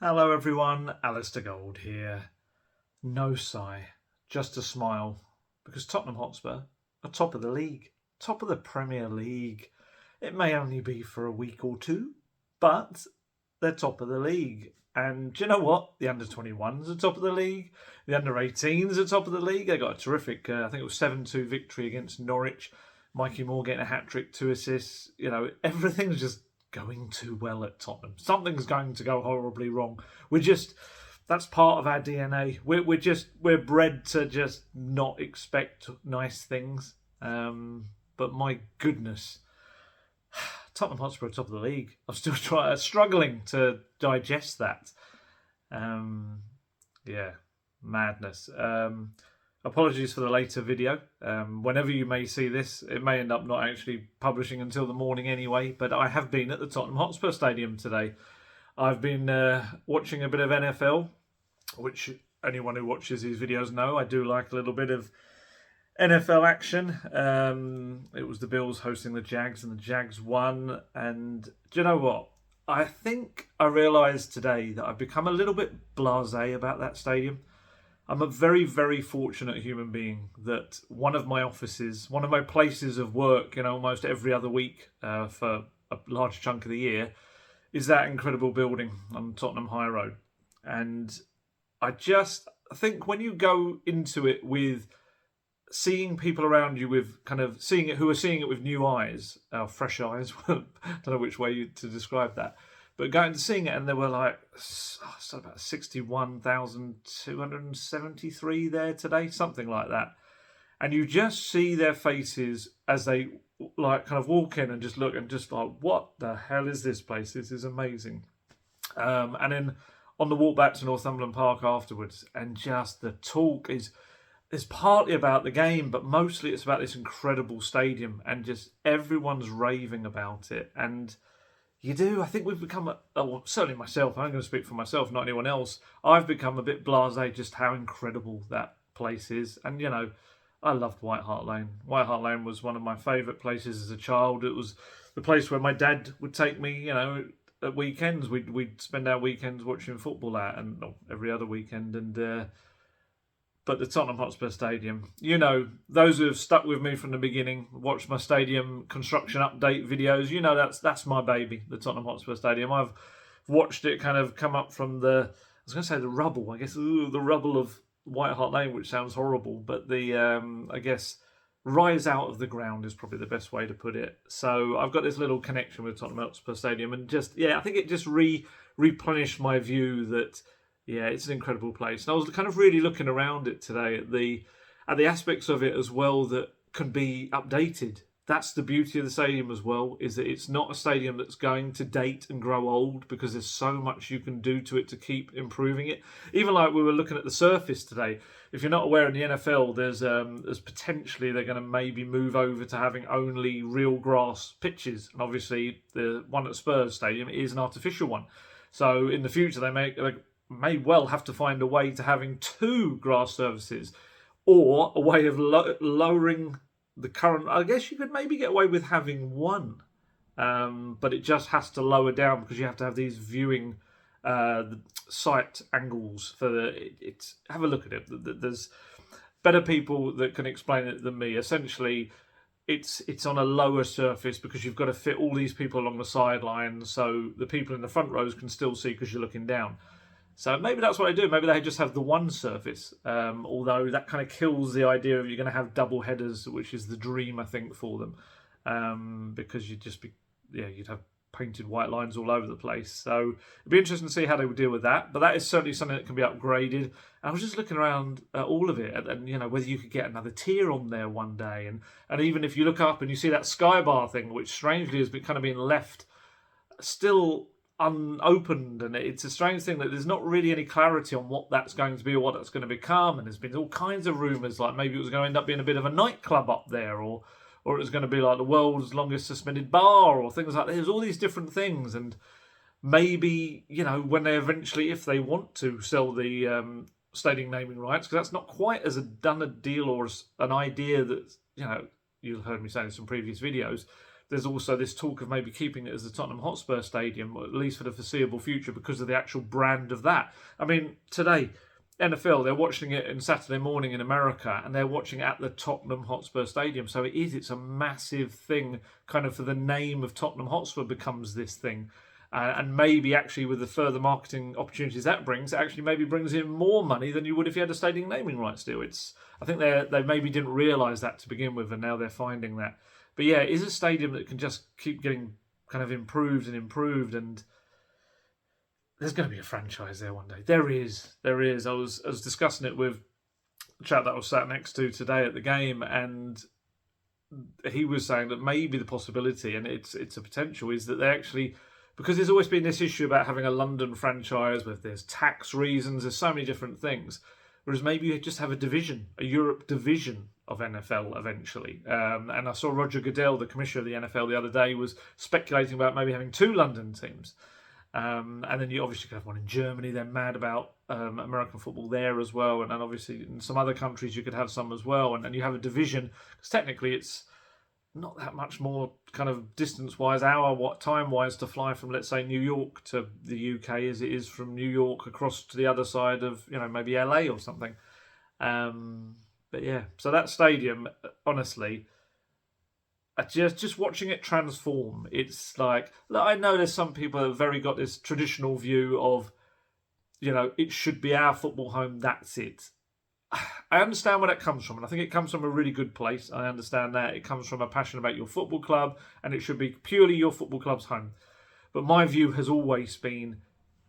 Hello everyone, Alistair Gold here. No sigh, just a smile, because Tottenham Hotspur are top of the league, top of the Premier League. It may only be for a week or two, but they're top of the league. And do you know what? The under-21s are top of the league. The under-18s are top of the league. They got a terrific, I think it was 7-2 victory against Norwich. Mikey Moore getting a hat-trick, 2 assists. You know, everything's just going too well at Tottenham. Something's going to go horribly wrong. That's part of our DNA. We're bred to just not expect nice things. But my goodness, Tottenham Hotspur are top of the league. I'm still struggling to digest that. Madness. Apologies for the later video. Whenever you may see this, it may end up not actually publishing until the morning anyway, but I have been at the Tottenham Hotspur Stadium today. I've been watching a bit of NFL, which anyone who watches these videos know. I do like a little bit of NFL action. It was the Bills hosting the Jags, and the Jags won. And do you know what? I think I realised today that I've become a little bit blasé about that stadium. I'm a very, very fortunate human being that one of my offices, one of my places of work, almost every other week for a large chunk of the year, is that incredible building on Tottenham High Road. And I think when you go into it with seeing people around you with kind of who are seeing it with new eyes, fresh eyes, I don't know which way to describe that, but going to seeing it, and there were like about 61,273 there today, something like that. And you just see their faces as they like kind of walk in and just look and just like, what the hell is this place? This is amazing. And then on the walk back to Northumberland Park afterwards, and just the talk is partly about the game, but mostly it's about this incredible stadium, and just everyone's raving about it. And I think we've become, certainly myself, I'm going to speak for myself, not anyone else, I've become a bit blasé just how incredible that place is. And, I loved White Hart Lane. White Hart Lane was one of my favourite places as a child. It was the place where my dad would take me, at weekends. We'd spend our weekends watching football and every other weekend. And but the Tottenham Hotspur Stadium, those who have stuck with me from the beginning, watched my stadium construction update videos, that's my baby, the Tottenham Hotspur Stadium. I've watched it kind of come up from the rubble, the rubble of White Hart Lane, which sounds horrible, but rise out of the ground is probably the best way to put it. So I've got this little connection with Tottenham Hotspur Stadium, and I think it just replenished my view that, yeah, it's an incredible place. And I was kind of really looking around it today at the aspects of it as well that can be updated. That's the beauty of the stadium as well, is that it's not a stadium that's going to date and grow old, because there's so much you can do to it to keep improving it. Even like we were looking at the surface today. If you're not aware, in the NFL, there's potentially they're going to maybe move over to having only real grass pitches. And obviously the one at Spurs Stadium is an artificial one. So in the future they may well have to find a way to having 2 grass surfaces, or a way of lowering the current. I guess you could maybe get away with having 1, but it just has to lower down, because you have to have these viewing sight angles for it. Have a look at it. There's better people that can explain it than me. Essentially, it's on a lower surface because you've got to fit all these people along the sidelines, so the people in the front rows can still see because you're looking down. So maybe that's what I do. Maybe they just have the 1 surface, although that kind of kills the idea of you're going to have double headers, which is the dream, I think, for them, because you'd have painted white lines all over the place. So it'd be interesting to see how they would deal with that. But that is certainly something that can be upgraded. And I was just looking around at all of it, and whether you could get another tier on there one day, and even if you look up and you see that skybar thing, which strangely has been kind of being left still unopened, and it's a strange thing that there's not really any clarity on what that's going to be or what that's going to become. And there's been all kinds of rumours, like maybe it was going to end up being a bit of a nightclub up there, or it was going to be like the world's longest suspended bar, or things like that. There's all these different things, and maybe when they eventually, if they want to sell the stadium naming rights, because that's not quite as done a deal or as an idea that you've heard me say in some previous videos. there's also this talk of maybe keeping it as the Tottenham Hotspur Stadium, or at least for the foreseeable future, because of the actual brand of that. I mean, today, NFL, they're watching it on Saturday morning in America, and they're watching at the Tottenham Hotspur Stadium. So it's a massive thing, kind of for the name of Tottenham Hotspur becomes this thing. And maybe actually with the further marketing opportunities that brings, it actually maybe brings in more money than you would if you had a stadium naming rights deal. I think they maybe didn't realise that to begin with, and now they're finding that. But yeah, it is a stadium that can just keep getting kind of improved, and there's going to be a franchise there one day. There is. I was discussing it with a chap that I was sat next to today at the game, and he was saying that maybe the possibility, and it's a potential, is that they actually, because there's always been this issue about having a London franchise with there's tax reasons, there's so many different things, whereas maybe you just have a Europe division of NFL eventually. And I saw Roger Goodell, the commissioner of the NFL, the other day was speculating about maybe having 2 London teams. And then you obviously could have one in Germany. They're mad about American football there as well. And then obviously in some other countries you could have some as well. And you have a division, because technically it's not that much more kind of distance-wise, time-wise to fly from, let's say, New York to the UK as it is from New York across to the other side of, maybe LA or something. But yeah, so that stadium, honestly, just watching it transform, it's like, I know there's some people that have very got this traditional view of, it should be our football home, that's it. I understand where that comes from, and I think it comes from a really good place. I understand that. It comes from a passion about your football club, and it should be purely your football club's home. But my view has always been,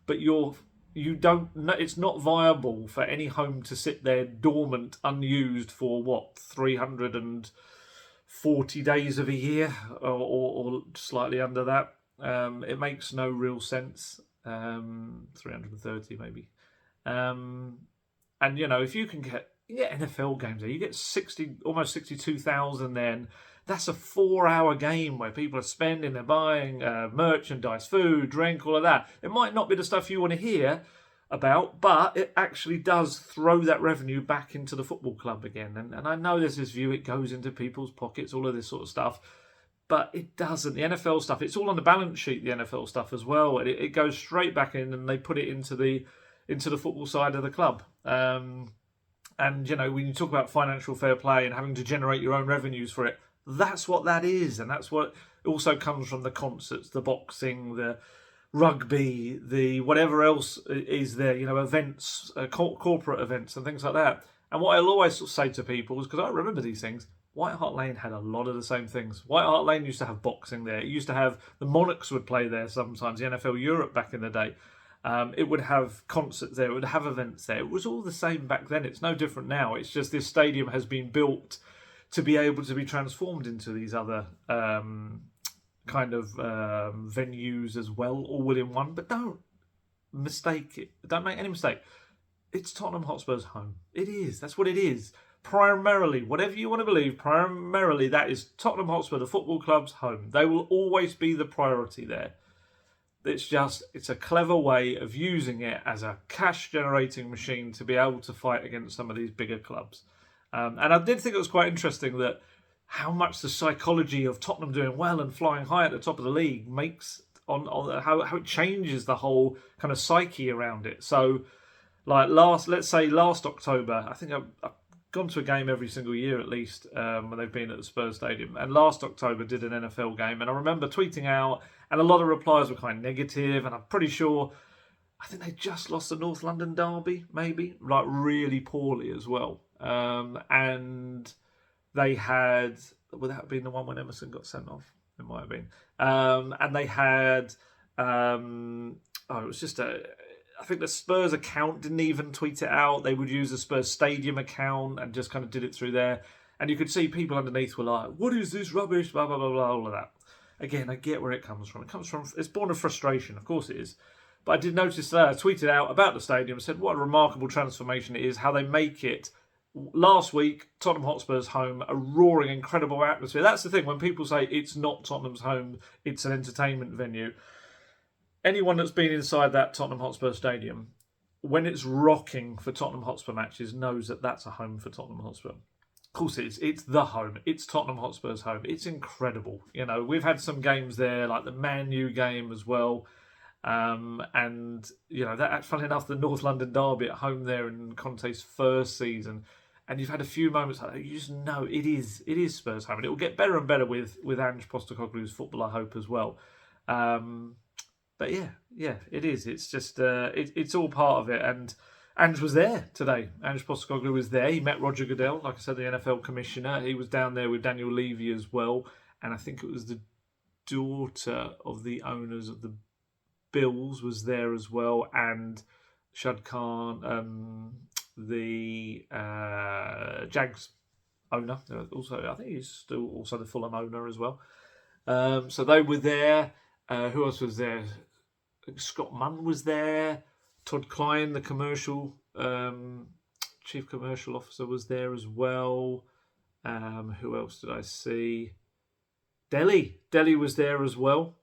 it's not viable for any home to sit there dormant, unused for 340 days of a year, or slightly under that. It makes no real sense. 330 maybe. And if you can get NFL games there, you get almost 62,000 then. That's a 4-hour game where people are spending, they're buying merchandise, food, drink, all of that. It might not be the stuff you want to hear about, but it actually does throw that revenue back into the football club again. And I know there's this view, it goes into people's pockets, all of this sort of stuff, but it doesn't. The NFL stuff, it's all on the balance sheet, the NFL stuff as well. And it goes straight back in, and they put it into the football side of the club. And, when you talk about financial fair play and having to generate your own revenues for it, that's what that is. And that's what also comes from the concerts, the boxing, the rugby, the whatever else is there, events, corporate events and things like that. And what I'll always say to people is, because I remember these things, White Hart Lane had a lot of the same things. White Hart Lane used to have boxing there. It used to have, the Monarchs would play there sometimes, the NFL Europe back in the day. It would have concerts there, it would have events there. It was all the same back then. It's no different now. It's just this stadium has been built to be able to be transformed into these other kind of venues as well, all within one. But don't mistake it. Don't make any mistake. It's Tottenham Hotspur's home. It is. That's what it is. Primarily, whatever you want to believe, primarily that is Tottenham Hotspur, the football club's home. They will always be the priority there. It's a clever way of using it as a cash-generating machine to be able to fight against some of these bigger clubs. And I did think it was quite interesting that how much the psychology of Tottenham doing well and flying high at the top of the league makes on how it changes the whole kind of psyche around it. So, like last October, I think I've gone to a game every single year at least when they've been at the Spurs Stadium. And last October did an NFL game, and I remember tweeting out, and a lot of replies were kind of negative, and I'm pretty sure, I think they just lost the North London derby, maybe, like really poorly as well. And they had, would that have been the one when Emerson got sent off? It might have been. And they had, it was just I think the Spurs account didn't even tweet it out. They would use the Spurs Stadium account and just kind of did it through there. And you could see people underneath were like, what is this rubbish, blah, blah, blah, blah, all of that. Again, I get where it comes from. It's born of frustration, of course it is. But I did notice that I tweeted out about the stadium, said what a remarkable transformation it is, how they make it. Last week, Tottenham Hotspur's home, a roaring, incredible atmosphere. That's the thing, when people say it's not Tottenham's home, it's an entertainment venue. Anyone that's been inside that Tottenham Hotspur Stadium, when it's rocking for Tottenham Hotspur matches, knows that that's a home for Tottenham Hotspur. course it's the home. It's Tottenham Hotspur's home. It's incredible. You know, we've had some games there, like the Man U game as well. And, you know, that, funny enough, the North London derby at home there in Conte's first season. And you've had a few moments like that. You just know it is Spurs home. And it will get better and better with Ange Postecoglou's football, I hope, as well. But yeah, it is. It's just, it's all part of it. And Ange was there today. Ange Postecoglou was there. He met Roger Goodell, like I said, the NFL commissioner. He was down there with Daniel Levy as well. And I think it was the daughter of the owners of the Bills was there as well. And Shad Khan, the Jags owner. Also, I think he's still also the Fulham owner as well. So they were there. Who else was there? Scott Munn was there. Todd Klein, the commercial chief commercial officer, was there as well. Who else did I see? Delhi was there as well.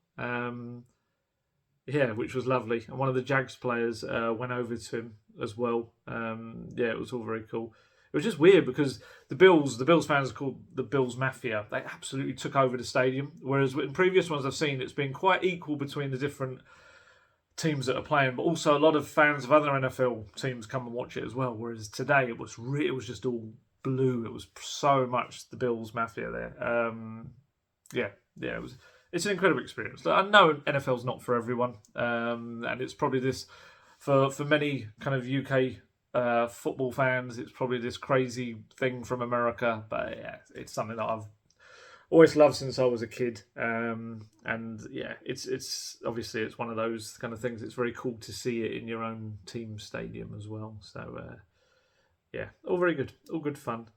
Which was lovely. And one of the Jags players went over to him as well. It was all very cool. It was just weird because the Bills fans are called the Bills Mafia. They absolutely took over the stadium. Whereas in previous ones I've seen, it's been quite equal between the different teams that are playing, but also a lot of fans of other NFL teams come and watch it as well. Whereas today it was just all blue. It was so much the Bills Mafia there. It's an incredible experience. I know NFL's not for everyone, and it's probably this for many kind of UK football fans. It's probably this crazy thing from America, but yeah, it's something that I've always loved since I was a kid. It's obviously it's one of those kind of things. It's very cool to see it in your own team stadium as well. So all very good, all good fun.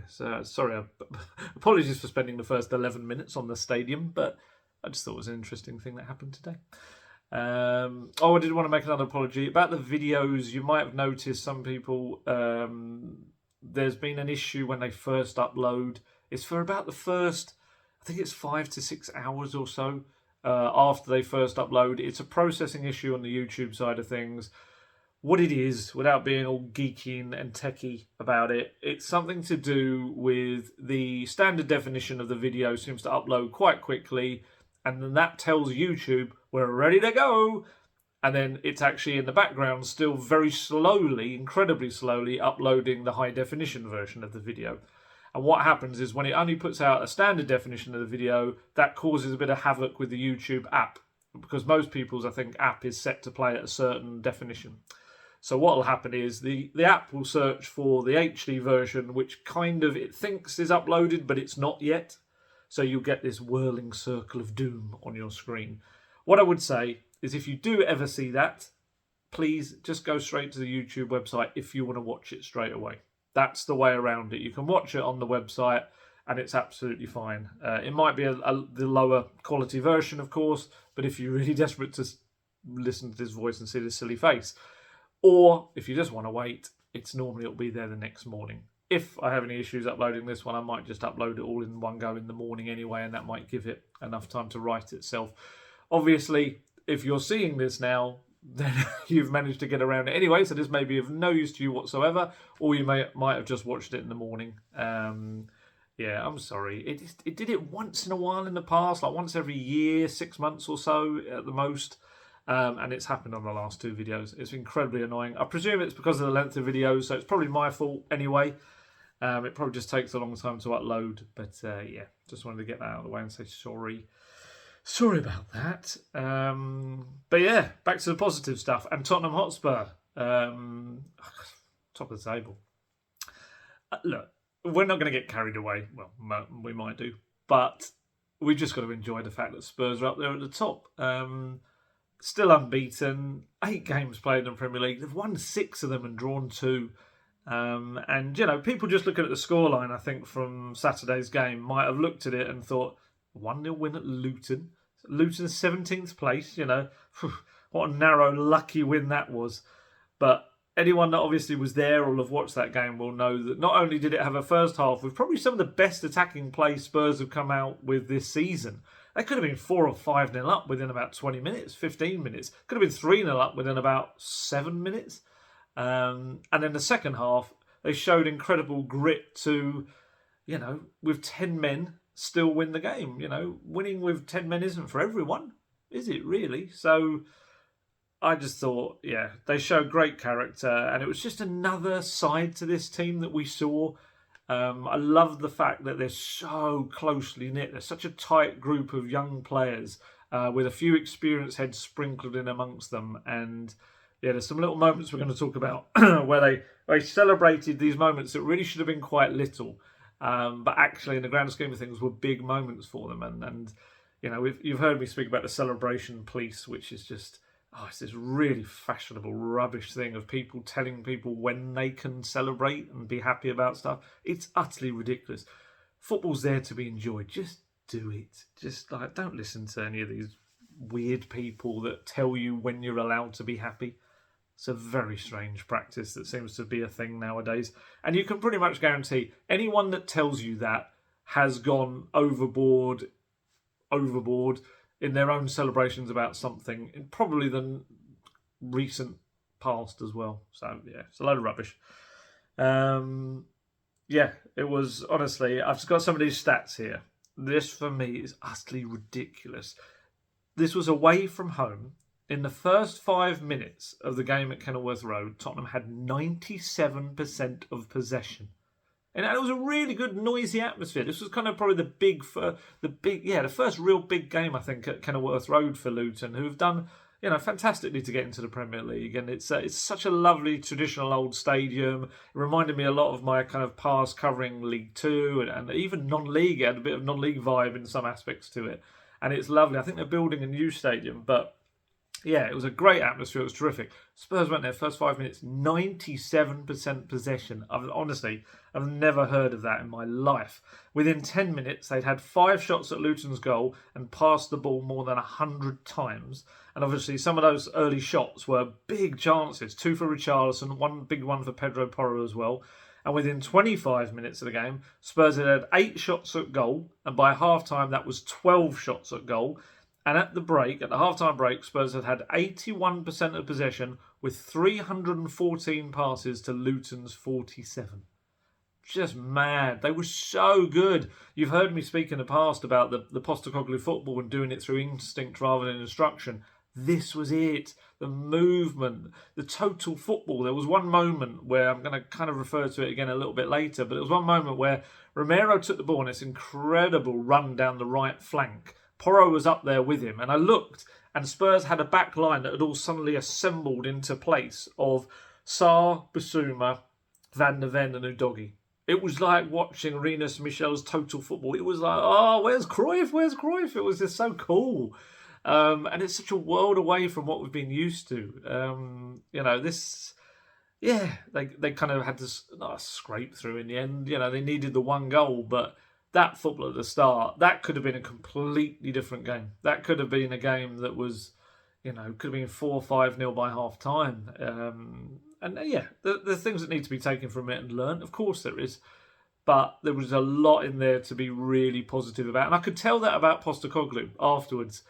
So sorry, apologies for spending the first 11 minutes on the stadium, but I just thought it was an interesting thing that happened today. I did want to make another apology about the videos. You might have noticed some people, there's been an issue when they first upload. It's for about the first, I think it's 5 to 6 hours or so after they first upload. It's a processing issue on the YouTube side of things. What it is, without being all geeky and techie about it, it's something to do with the standard definition of the video seems to upload quite quickly, and then that tells YouTube we're ready to go, and then it's actually in the background still very slowly, incredibly slowly, uploading the high definition version of the video. And what happens is when it only puts out a standard definition of the video, that causes a bit of havoc with the YouTube app, because most people's, I think, app is set to play at a certain definition. So what will happen is the app will search for the HD version, which kind of it thinks is uploaded, but it's not yet. So you'll get this whirling circle of doom on your screen. What I would say is if you do ever see that, please just go straight to the YouTube website if you want to watch it straight away. That's the way around it. You can watch it on the website and it's absolutely fine. It might be the lower quality version, of course, but if you're really desperate to listen to this voice and see this silly face, or if you just want to wait, it'll be there the next morning. If I have any issues uploading this one, I might just upload it all in one go in the morning anyway, and that might give it enough time to write itself. Obviously, if you're seeing this now, then you've managed to get around it anyway, so this may be of no use to you whatsoever, or you might have just watched it in the morning. I'm sorry. It did it once in a while in the past, like once every year, 6 months or so at the most. And it's happened on the last 2 videos. It's incredibly annoying. I presume it's because of the length of videos, so it's probably my fault anyway. It probably just takes a long time to upload. But just wanted to get that out of the way and say sorry. Sorry about that. Back to the positive stuff. And Tottenham Hotspur. Top of the table. Look, we're not going to get carried away. Well, we might do. But we've just got to enjoy the fact that Spurs are up there at the top. Still unbeaten, 8 games played in the Premier League. They've won 6 of them and drawn 2. People just looking at the scoreline, I think, from Saturday's game, might have looked at it and thought, 1-0 win at Luton. Luton's 17th place, what a narrow, lucky win that was. But anyone that obviously was there or have watched that game will know that not only did it have a first half with probably some of the best attacking play Spurs have come out with this season. They could have been 4 or 5-0 up within about 20 minutes, 15 minutes. Could have been 3-0 up within about 7 minutes. And then the second half, they showed incredible grit to, with 10 men still win the game. Winning with 10 men isn't for everyone, is it really? So I just thought, they showed great character, and it was just another side to this team that we saw. I love the fact that they're so closely knit. They're such a tight group of young players with a few experienced heads sprinkled in amongst them. And there's some little moments we're going to talk about where they celebrated these moments that really should have been quite little, but actually in the grand scheme of things were big moments for them. And you've heard me speak about the celebration police, which is just... it's this really fashionable rubbish thing of people telling people when they can celebrate and be happy about stuff. It's utterly ridiculous. Football's there to be enjoyed. Just do it. Just don't listen to any of these weird people that tell you when you're allowed to be happy. It's a very strange practice that seems to be a thing nowadays. And you can pretty much guarantee anyone that tells you that has gone overboard in their own celebrations about something in probably the recent past as well. So, it's a load of rubbish. It was, honestly, I've got some of these stats here. This, for me, is utterly ridiculous. This was away from home. In the first 5 minutes of the game at Kenilworth Road, Tottenham had 97% of possession. And it was a really good, noisy atmosphere. This was kind of probably the first real big game, I think, at Kenilworth Road for Luton, who have done, fantastically to get into the Premier League. And it's such a lovely, traditional old stadium. It reminded me a lot of my kind of past covering League Two and even non-league. It had a bit of non-league vibe in some aspects to it. And it's lovely. I think they're building a new stadium, but... it was a great atmosphere. It was terrific. Spurs went there first 5 minutes, 97% possession. I've never heard of that in my life. Within 10 minutes, they'd had 5 shots at Luton's goal and passed the ball more than 100 times. And obviously, some of those early shots were big chances. 2 for Richarlison, 1 big one for Pedro Porro as well. And within 25 minutes of the game, Spurs had 8 shots at goal. And by half-time, that was 12 shots at goal. And at the half-time break, Spurs had 81% of possession with 314 passes to Luton's 47. Just mad. They were so good. You've heard me speak in the past about the Postecoglou football and doing it through instinct rather than instruction. This was it. The movement, the total football. There was one moment where, I'm going to kind of refer to it again a little bit later, but there was one moment where Romero took the ball on this incredible run down the right flank. Porro was up there with him, and I looked, and Spurs had a back line that had all suddenly assembled into place of Sarr, Bissouma, Ven and Udogie. It was like watching Rinus Michel's Total Football. It was like, where's Cruyff? Where's Cruyff? It was just so cool. And it's such a world away from what we've been used to. They kind of had to scrape through in the end. They needed the one goal, but that football at the start, that could have been a completely different game. That could have been a game that was, could have been 4-5-0 by half time. The things that need to be taken from it and learnt, of course there is. But there was a lot in there to be really positive about. And I could tell that about Postecoglou afterwards.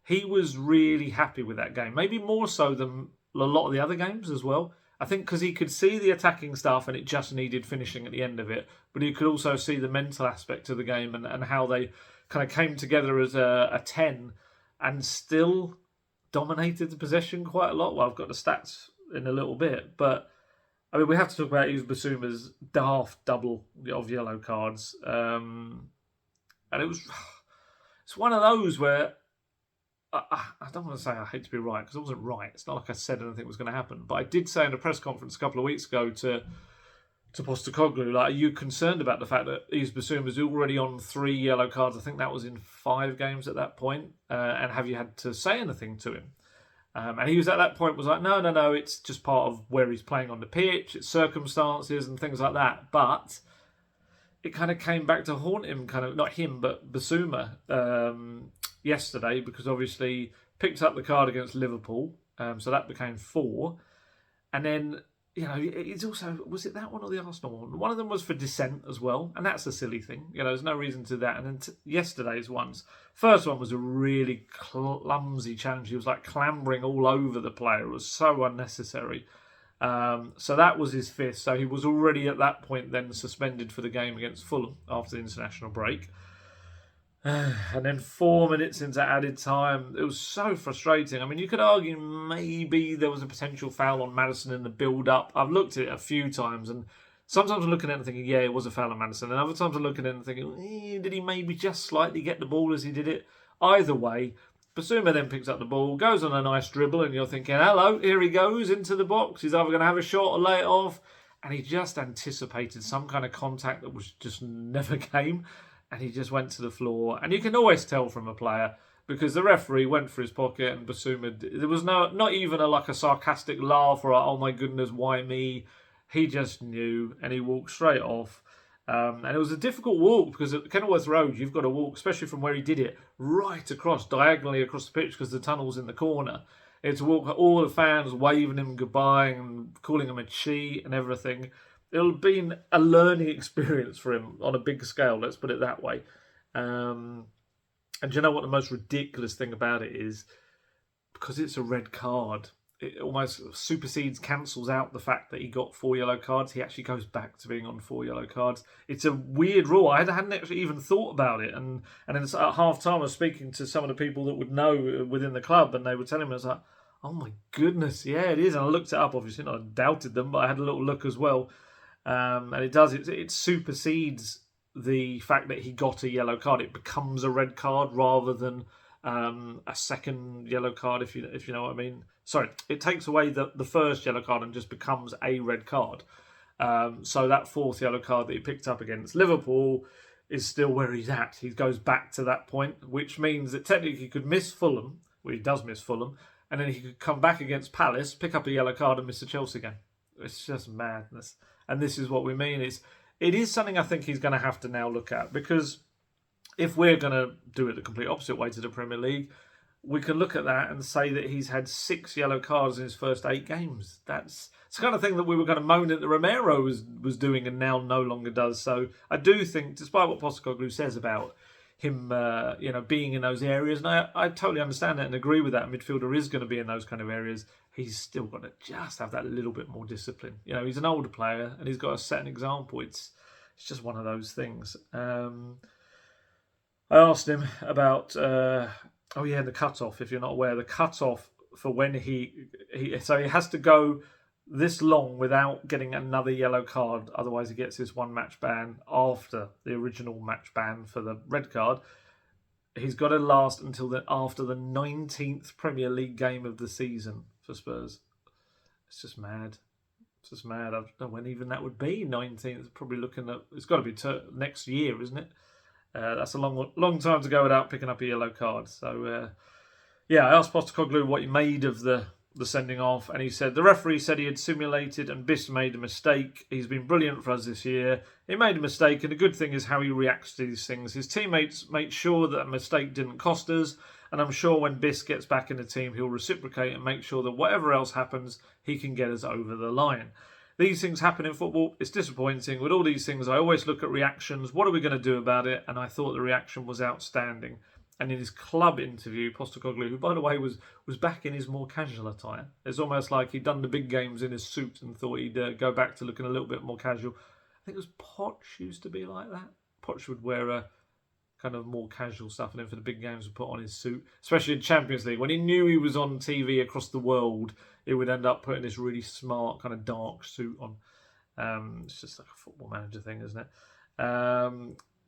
He was really happy with that game. Maybe more so than a lot of the other games as well. I think because he could see the attacking stuff and it just needed finishing at the end of it. But he could also see the mental aspect of the game and how they kind of came together as a 10 and still dominated the possession quite a lot. Well, I've got the stats in a little bit. But, we have to talk about Yves Bissouma's daft double of yellow cards. And it's one of those where... I don't want to say I hate to be right, because it wasn't right. It's not like I said anything was going to happen. But I did say in a press conference a couple of weeks ago to Postecoglou, are you concerned about the fact that Yves Bissouma was already on 3 yellow cards? I think that was in 5 games at that point. And have you had to say anything to him? And he was at that point was like, no, it's just part of where he's playing on the pitch. It's circumstances and things like that. But it kind of came back to haunt him, not him, but Bissouma, yesterday, because obviously picked up the card against Liverpool, so that became 4, and then it's also, was it that one or the Arsenal one? One of them was for dissent as well, and that's a silly thing. There's no reason to that. And then yesterday's ones, first one was a really clumsy challenge. He was like clambering all over the player. It was so unnecessary. So that was his 5th. So he was already at that point then suspended for the game against Fulham after the international break. And then 4 minutes into added time, it was so frustrating. I mean, you could argue maybe there was a potential foul on Maddison in the build-up. I've looked at it a few times, and sometimes I'm looking at it and thinking, yeah, it was a foul on Maddison. And other times I'm looking at it and thinking, did he maybe just slightly get the ball as he did it? Either way, Bissouma then picks up the ball, goes on a nice dribble, and you're thinking, hello, here he goes into the box. He's either going to have a shot or lay it off. And he just anticipated some kind of contact that was just never came. And he just went to the floor. And you can always tell from a player, because the referee went for his pocket and Bissouma, there was not even a sarcastic laugh or oh my goodness, why me? He just knew and he walked straight off. And it was a difficult walk because at Kenilworth Road, you've got to walk, especially from where he did it, right across, diagonally across the pitch because the tunnel's in the corner. It's walk all the fans waving him goodbye and calling him a cheat and everything. It'll have been a learning experience for him on a big scale, let's put it that way. And do you know what the most ridiculous thing about it is? Because it's a red card, it almost supersedes, cancels out the fact that he got 4 yellow cards. He actually goes back to being on 4 yellow cards. It's a weird rule. I hadn't actually even thought about it. And then at half-time, I was speaking to some of the people that would know within the club, and they were telling me, I was like, oh my goodness, yeah, it is. And I looked it up, obviously, and I doubted them, but I had a little look as well. And it does, it supersedes the fact that he got a yellow card. It becomes a red card rather than a second yellow card, if you know what I mean. Sorry, it takes away the first yellow card and just becomes a red card. So that 4th yellow card that he picked up against Liverpool is still where he's at. He goes back to that point, which means that technically he could miss Fulham, well, he does miss Fulham, and then he could come back against Palace, pick up a yellow card and miss the Chelsea game. It's just madness. And this is what we mean. It is something I think he's going to have to now look at, because if we're going to do it the complete opposite way to the Premier League, we can look at that and say that he's had 6 yellow cards in his first 8 games. That's the kind of thing that we were going to moan that the Romero was doing and now no longer does. So I do think, despite what Postecoglou says about him being in those areas, and I totally understand that and agree with that, a midfielder is going to be in those kind of areas, he's still got to just have that little bit more discipline. He's an older player and he's got to set an example. It's just one of those things. I asked him about the cut-off. If you're not aware, the cut-off for when he has to go this long without getting another yellow card, otherwise he gets his 1 match ban after the original match ban for the red card. He's got to last until after the 19th Premier League game of the season for Spurs. It's just mad. I don't know when even that would be. 19th, probably looking at, it's got to be next year, isn't it? That's a long time to go without picking up a yellow card. So, I asked Postecoglou what he made of the sending off, and he said the referee said he had simulated and Biss made a mistake. He's been brilliant for us this year. He made a mistake, and the good thing is how he reacts to these things. His teammates made sure that a mistake didn't cost us, and I'm sure when Biss gets back in the team, he'll reciprocate and make sure that whatever else happens, he can get us over the line. These things happen in football. It's disappointing. With all these things, I always look at reactions. What are we going to do about it? And I thought the reaction was outstanding. And in his club interview, Postecoglou, who, by the way, was back in his more casual attire. It's almost like he'd done the big games in his suit and thought he'd go back to looking a little bit more casual. I think it was Poch used to be like that. Poch would wear a kind of more casual stuff, and then for the big games would put on his suit, especially in Champions League. When he knew he was on TV across the world, he would end up putting this really smart kind of dark suit on. It's just like a football manager thing, isn't it?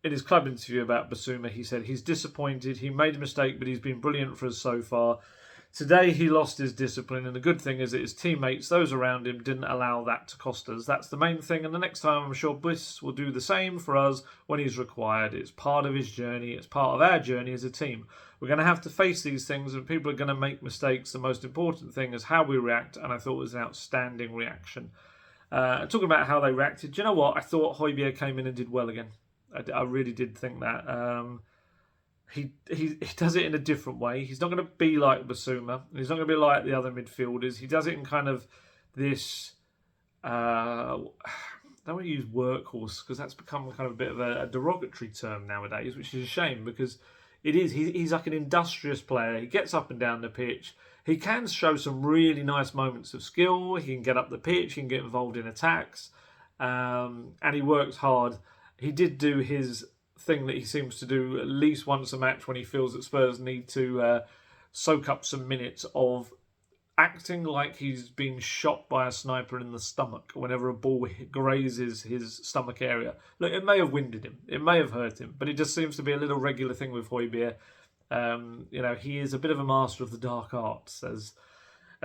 In his club interview about Bissouma, he said he's disappointed. He made a mistake, but he's been brilliant for us so far. Today, he lost his discipline, and the good thing is that his teammates, those around him, didn't allow that to cost us. That's the main thing, and the next time I'm sure Biss will do the same for us when he's required. It's part of his journey. It's part of our journey as a team. We're going to have to face these things, and people are going to make mistakes. The most important thing is how we react, and I thought it was an outstanding reaction. Talking about how they reacted, do you know what? I thought Højbjerg came in and did well again. I really did think that. He does it in a different way. He's not going to be like Bissouma. He's not going to be like the other midfielders. He does it in kind of this... I don't want to use workhorse because that's become kind of a bit of a derogatory term nowadays, which is a shame because it is. He's like an industrious player. He gets up and down the pitch. he can show some really nice moments of skill. He can get up the pitch, he can get involved in attacks, and he works hard. He did do his thing that he seems to do at least once a match when he feels that Spurs need to soak up some minutes of acting like he's been shot by a sniper in the stomach whenever a ball grazes his stomach area. Look, it may have winded him, it may have hurt him, but it just seems to be a little regular thing with Højbjerg. He is a bit of a master of the dark arts, as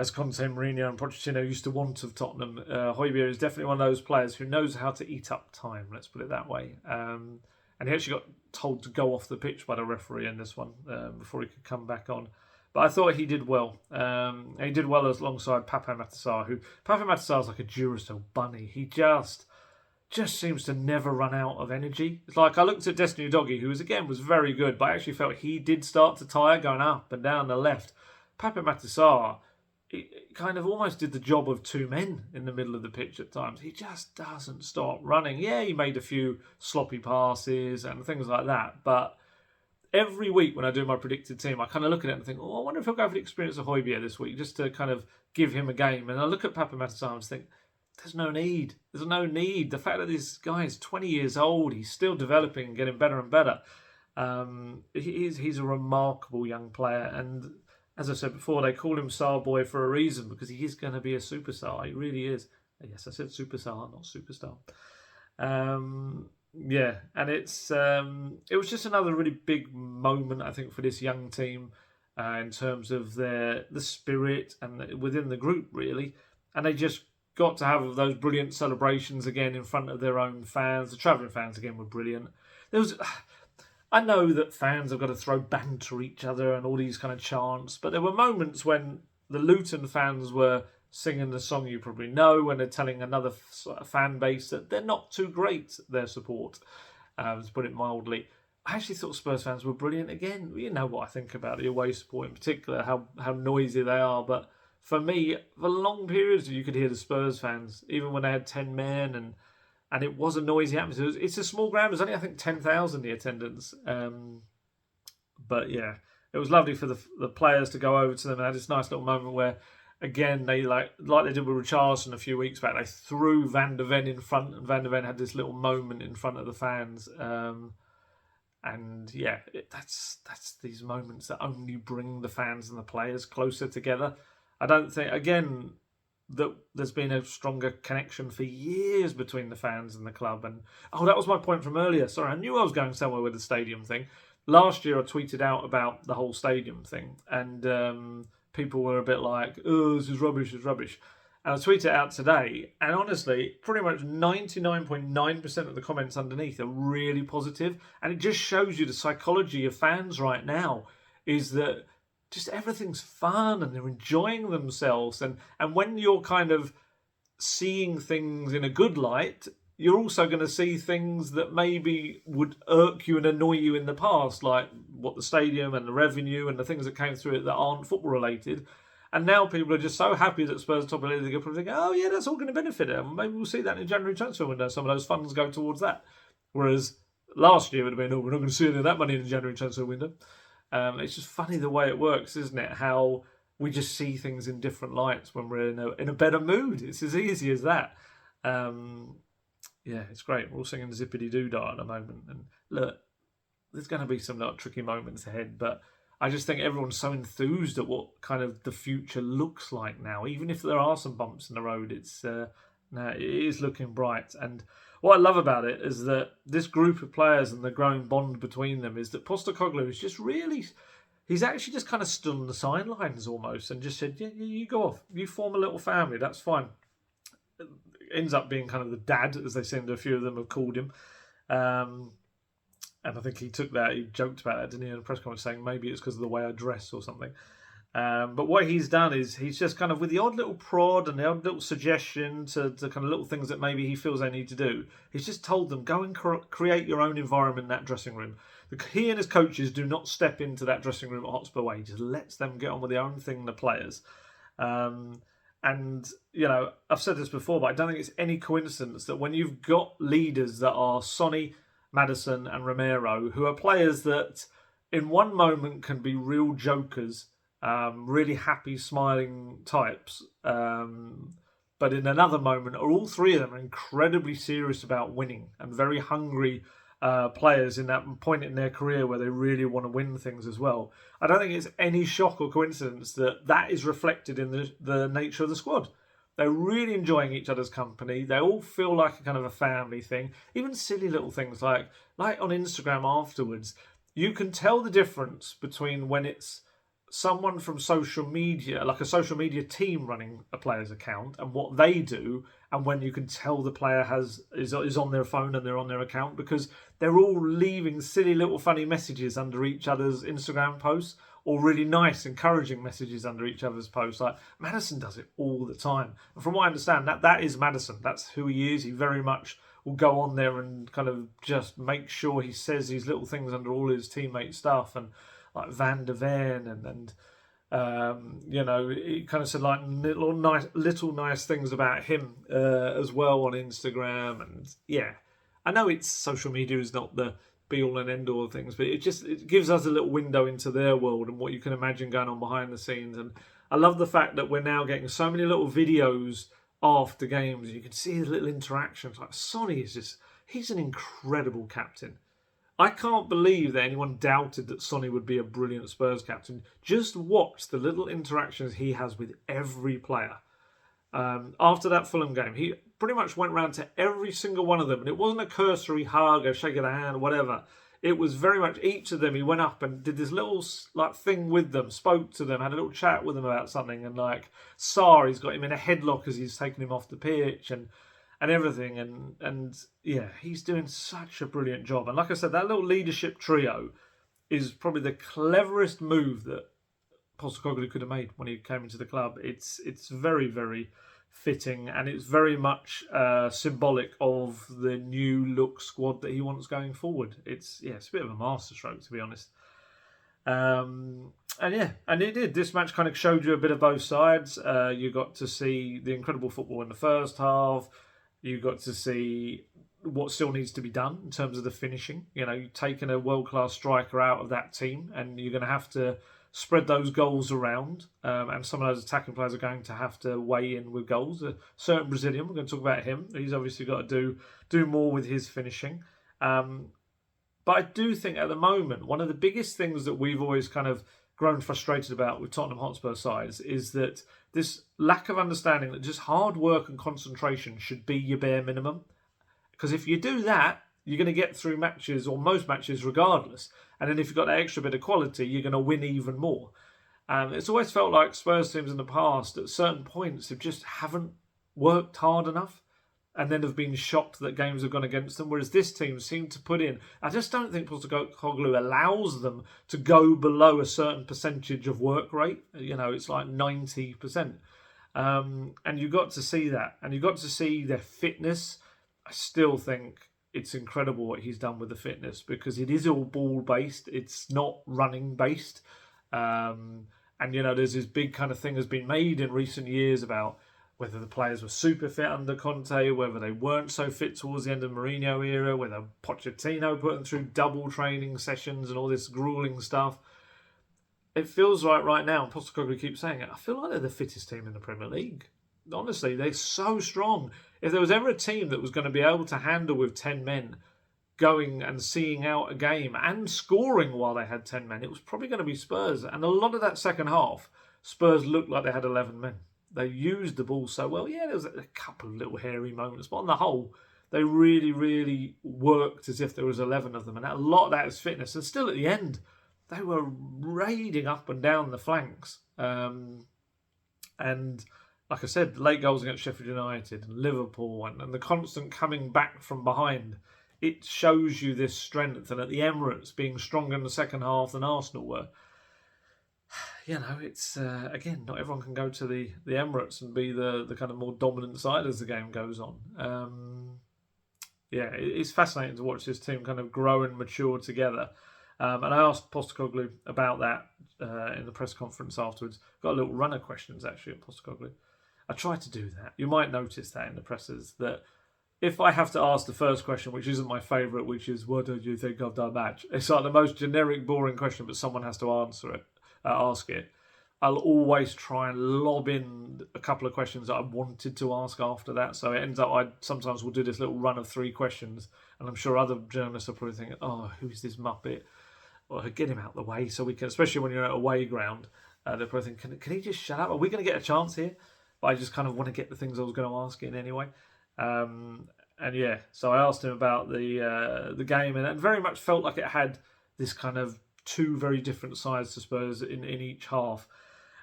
Conte, Mourinho and Pochettino used to want of Tottenham. Højbjerg is definitely one of those players who knows how to eat up time, let's put it that way. And he actually got told to go off the pitch by the referee in this one before he could come back on. But I thought he did well. He did well alongside Pape-Matar, who Pape-Matar is like a Duracell bunny. He just seems to never run out of energy. It's like I looked at Destiny Udogie, who was very good, but I actually felt he did start to tire going up and down the left. Pape-Matar, he kind of almost did the job of two men in the middle of the pitch at times. He just doesn't stop running. Yeah, he made a few sloppy passes and things like that, but every week when I do my predicted team, I kind of look at it and think, I wonder if he'll go for the experience of Højbjerg this week, just to kind of give him a game. And I look at Pape-Matar and think, there's no need. There's no need. The fact that this guy is 20 years old, he's still developing and getting better and better. He's a remarkable young player. And as I said before, they call him Star Boy for a reason, because he is going to be a superstar. He really is. Yes, I said superstar, not superstar. Yeah, and it was just another really big moment, I think, for this young team in terms of the spirit and within the group, really. And they just got to have those brilliant celebrations again in front of their own fans. The travelling fans again were brilliant. I know that fans have got to throw banter at each other and all these kind of chants, but there were moments when the Luton fans were singing the song you probably know, when they're telling another fan base that they're not too great, their support, to put it mildly. I actually thought Spurs fans were brilliant again. You know what I think about the away support in particular, how noisy they are. But for me, for long periods, you could hear the Spurs fans, even when they had 10 men, and it was a noisy atmosphere. It's a small ground. There's only, I think, 10,000 the attendance. But yeah, it was lovely for the players to go over to them and had this nice little moment where, again, they like they did with Richarlison a few weeks back, they threw Van de Ven in front, and Van de Ven had this little moment in front of the fans. And yeah, that's these moments that only bring the fans and the players closer together. I don't think, again, that there's been a stronger connection for years between the fans and the club. And that was my point from earlier. Sorry, I knew I was going somewhere with the stadium thing. Last year I tweeted out about the whole stadium thing, and people were a bit like, this is rubbish, And I tweeted it out today, and honestly, pretty much 99.9% of the comments underneath are really positive, and it just shows you the psychology of fans right now, is that just everything's fun and they're enjoying themselves, and when you're kind of seeing things in a good light, you're also going to see things that maybe would irk you and annoy you in the past, like what the stadium and the revenue and the things that came through it that aren't football related. And now people are just so happy that Spurs are top of the league, they're probably thinking, that's all going to benefit them. Maybe we'll see that in the January transfer window. Some of those funds go towards that. Whereas last year it would have been, we're not going to see any of that money in the January transfer window. It's just funny the way it works, isn't it? How we just see things in different lights when we're in a better mood. It's as easy as that. Yeah, it's great. We're all singing Zippity Doo Dah at the moment. And look, there's going to be some tricky moments ahead, but I just think everyone's so enthused at what kind of the future looks like now. Even if there are some bumps in the road, it is looking bright. And what I love about it is that this group of players and the growing bond between them is that Postecoglou is just really... He's actually just kind of stood on the sidelines almost and just said, yeah, you go off. You form a little family. That's fine. Ends up being kind of the dad, as they seem to, a few of them have called him. And I think he took that, he joked about that, didn't he, in a press conference, saying maybe it's because of the way I dress or something. But what he's done is he's just kind of, with the odd little prod and the odd little suggestion to kind of little things that maybe he feels they need to do, he's just told them, go and create your own environment in that dressing room. He and his coaches do not step into that dressing room at Hotspur way. He just lets them get on with their own thing, the players. And, I've said this before, but I don't think it's any coincidence that when you've got leaders that are Sonny, Maddison and Romero, who are players that in one moment can be real jokers really happy, smiling types. But in another moment, all three of them are incredibly serious about winning and very hungry players in that point in their career where they really want to win things as well. I don't think it's any shock or coincidence that that is reflected in the nature of the squad. They're really enjoying each other's company. They all feel like a kind of a family thing. Even silly little things like on Instagram afterwards, you can tell the difference between when it's someone from social media, like a social media team running a player's account and what they do, and when you can tell the player is on their phone and they're on their account, because they're all leaving silly little funny messages under each other's Instagram posts, or really nice, encouraging messages under each other's posts. Like Maddison does it all the time. And from what I understand, that is Maddison. That's who he is. He very much will go on there and kind of just make sure he says these little things under all his teammates' stuff. And like Ven and he kind of said like little nice things about him as well on Instagram. And yeah, I know it's social media is not the be all and end all of things, but it gives us a little window into their world and what you can imagine going on behind the scenes. And I love the fact that we're now getting so many little videos after games, and you can see the little interactions. Like Sonny he's an incredible captain. I can't believe that anyone doubted that Sonny would be a brilliant Spurs captain. Just watch the little interactions he has with every player. After that Fulham game, he pretty much went round to every single one of them, and it wasn't a cursory hug, a shake of the hand, or whatever. It was very much each of them. He went up and did this little thing with them, spoke to them, had a little chat with them about something, and he's got him in a headlock as he's taking him off the pitch and everything, and yeah, he's doing such a brilliant job. And like I said, that little leadership trio is probably the cleverest move that Postecoglou could have made when he came into the club. It's very, very fitting, and it's very much symbolic of the new look squad that he wants going forward. It's a bit of a masterstroke, to be honest. And it did. This match kind of showed you a bit of both sides. You got to see the incredible football in the first half. You got to see what still needs to be done in terms of the finishing. You've taken a world-class striker out of that team, and you're going to have to spread those goals around, and some of those attacking players are going to have to weigh in with goals. A certain Brazilian, we're going to talk about him. He's obviously got to do more with his finishing. But I do think at the moment, one of the biggest things that we've always kind of grown frustrated about with Tottenham Hotspur sides is that this lack of understanding that just hard work and concentration should be your bare minimum. Because if you do that, you're going to get through matches, or most matches, regardless. And then if you've got that extra bit of quality, you're going to win even more. It's always felt like Spurs teams in the past, at certain points, just haven't worked hard enough, and then have been shocked that games have gone against them. Whereas this team seemed to put in... I just don't think Postecoglou allows them to go below a certain percentage of work rate. It's like 90%. And you got to see that. And you got to see their fitness. I still think it's incredible what he's done with the fitness, because it is all ball-based. It's not running-based. And, there's this big kind of thing has been made in recent years about whether the players were super fit under Conte, whether they weren't so fit towards the end of the Mourinho era, whether Pochettino put them through double training sessions and all this grueling stuff. It feels like right now, and Postecoglou keeps saying it, I feel like they're the fittest team in the Premier League. Honestly, they're so strong. If there was ever a team that was going to be able to handle with 10 men going and seeing out a game and scoring while they had 10 men, it was probably going to be Spurs. And a lot of that second half, Spurs looked like they had 11 men. They used the ball so well. Yeah, there was a couple of little hairy moments, but on the whole, they really, really worked as if there was 11 of them. And a lot of that is fitness. And still at the end, they were raiding up and down the flanks. And like I said, late goals against Sheffield United and Liverpool and the constant coming back from behind, it shows you this strength. And at the Emirates, being stronger in the second half than Arsenal were, it's, again, not everyone can go to the Emirates and be the kind of more dominant side as the game goes on. It's fascinating to watch this team kind of grow and mature together. And I asked Postecoglou about that in the press conference afterwards. Got a little runner questions, actually, at Postecoglou. I try to do that. You might notice that in the presses, that if I have to ask the first question, which isn't my favourite, which is, what did you think of that match? It's like the most generic, boring question, but someone has to ask it. I'll always try and lob in a couple of questions that I wanted to ask after that. So it ends up I sometimes will do this little run of 3 questions, and I'm sure other journalists are probably thinking, "Oh, who's this muppet?" Or get him out of the way so we can, especially when you're at a away ground, they're probably thinking, can he just shut up? Are we going to get a chance here? But I just kind of want to get the things I was going to ask in anyway. And yeah, so I asked him about the game, and very much felt like it had this kind of 2 very different sides to Spurs in each half.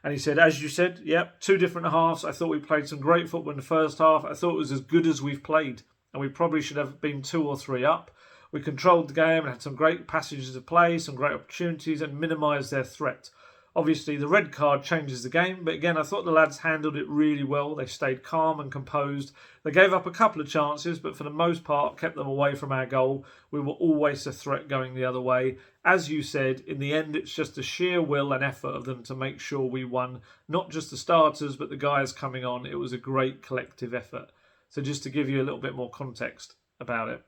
And he said, as you said, yep, 2 different halves. I thought we played some great football in the first half. I thought it was as good as we've played, and we probably should have been 2 or 3 up. We controlled the game and had some great passages of play, some great opportunities, and minimised their threat. Obviously, the red card changes the game, but again, I thought the lads handled it really well. They stayed calm and composed. They gave up a couple of chances, but for the most part, kept them away from our goal. We were always a threat going the other way. As you said, in the end, it's just the sheer will and effort of them to make sure we won. Not just the starters, but the guys coming on. It was a great collective effort. So just to give you a little bit more context about it.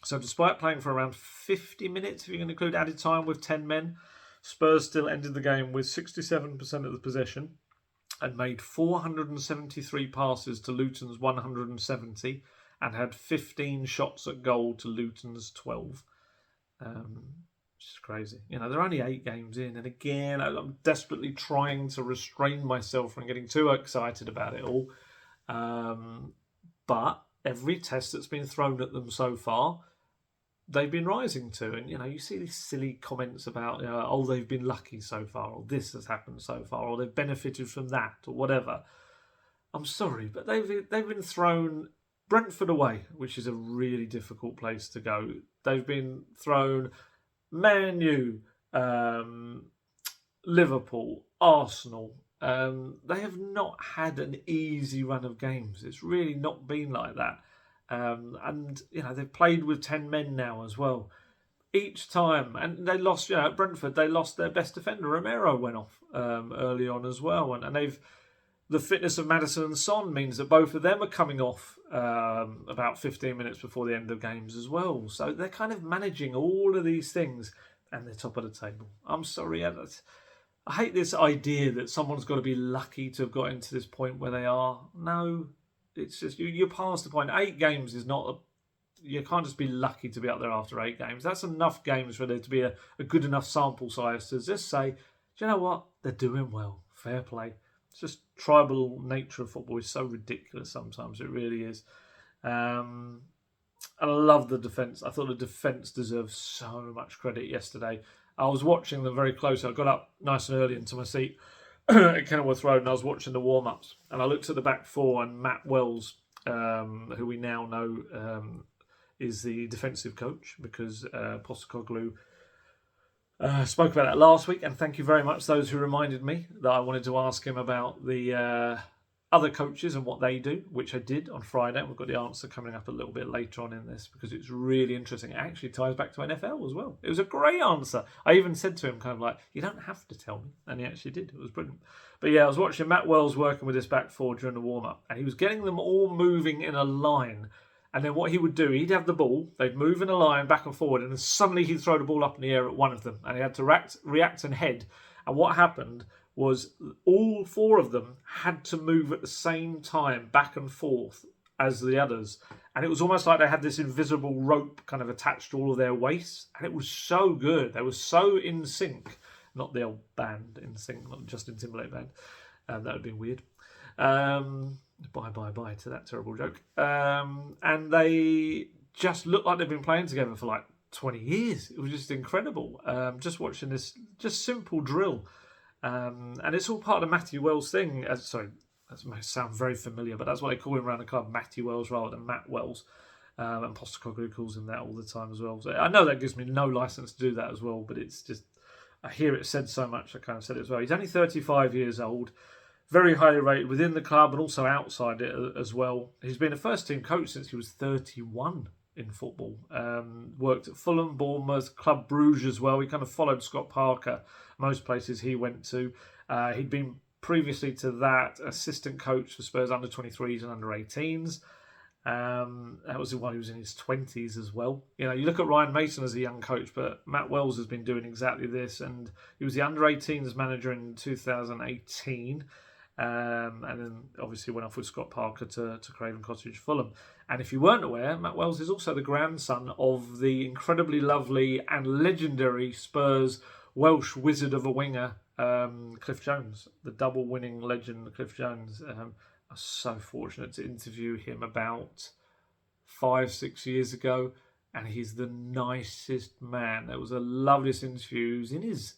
So despite playing for around 50 minutes, if you can include added time with 10 men, Spurs still ended the game with 67% of the possession and made 473 passes to Luton's 170 and had 15 shots at goal to Luton's 12. Which is crazy. You know, they're only 8 games in, and again, I'm desperately trying to restrain myself from getting too excited about it all. But every test that's been thrown at them so far, they've been rising to. And, you know, you see these silly comments about, oh, they've been lucky so far, or this has happened so far, or they've benefited from that, or whatever. I'm sorry, but they've been thrown Brentford away, which is a really difficult place to go. They've been thrown Man U, Liverpool, Arsenal. They have not had an easy run of games. It's really not been like that. And, you know, they've played with 10 men now as well. Each time, and they lost, at Brentford, they lost their best defender. Romero went off early on as well. And the fitness of Maddison and Son means that both of them are coming off about 15 minutes before the end of games as well. So they're kind of managing all of these things, and they're top of the table. I'm sorry, I hate this idea that someone's got to be lucky to have got into this point where they are. No, it's just you're past the point. 8 games is not you can't just be lucky to be up there after 8 games. That's enough games for there to be a good enough sample size to just say, do you know what? They're doing well. Fair play. It's just tribal nature of football is so ridiculous sometimes. It really is. And I love the defence. I thought the defence deserved so much credit yesterday. I was watching them very closely. I got up nice and early into my seat at Kenilworth Road, and I was watching the warm-ups. And I looked at the back 4, and Matt Wells, who we now know is the defensive coach, because Postecoglou spoke about that last week. And thank you very much those who reminded me that I wanted to ask him about the other coaches and what they do, which I did on Friday. And we've got the answer coming up a little bit later on in this, because it's really interesting. It actually ties back to NFL as well. It was a great answer. I even said to him kind of like, you don't have to tell me. And he actually did. It was brilliant. But yeah, I was watching Matt Wells working with his back 4 during the warm-up, and he was getting them all moving in a line. And then what he would do, he'd have the ball, they'd move in a line back and forward, and then suddenly he'd throw the ball up in the air at one of them, and he had to react and head. And what happened was all 4 of them had to move at the same time, back and forth, as the others. And it was almost like they had this invisible rope kind of attached to all of their waists. And it was so good. They were so in sync. Not the old band in sync, not Justin Timberlake band. That would have been weird. Bye to that terrible joke. And they just looked like they've been playing together for like 20 years. It was just incredible. Just watching this just simple drill. And it's all part of the Matthew Wells thing. Sorry, that might sound very familiar, but that's what they call him around the club, Matthew Wells rather than Matt Wells. And Postecoglou calls him that all the time as well. So I know that gives me no license to do that as well, but it's just, I hear it said so much, I kind of said it as well. He's only 35 years old. Very highly rated within the club and also outside it as well. He's been a first-team coach since he was 31 in football. Worked at Fulham, Bournemouth, Club Bruges as well. He kind of followed Scott Parker most places he went to. He'd been previously to that assistant coach for Spurs under-23s and under-18s. That was while he was in his 20s as well. You know, you look at Ryan Mason as a young coach, but Matt Wells has been doing exactly this, and he was the under-18s manager in 2018. And then obviously went off with Scott Parker to Craven Cottage, Fulham. And if you weren't aware, Matt Wells is also the grandson of the incredibly lovely and legendary Spurs Welsh wizard of a winger, Cliff Jones, the double-winning legend Cliff Jones. I was so fortunate to interview him about 5-6 years ago, and he's the nicest man. It was the loveliest interview. He was in his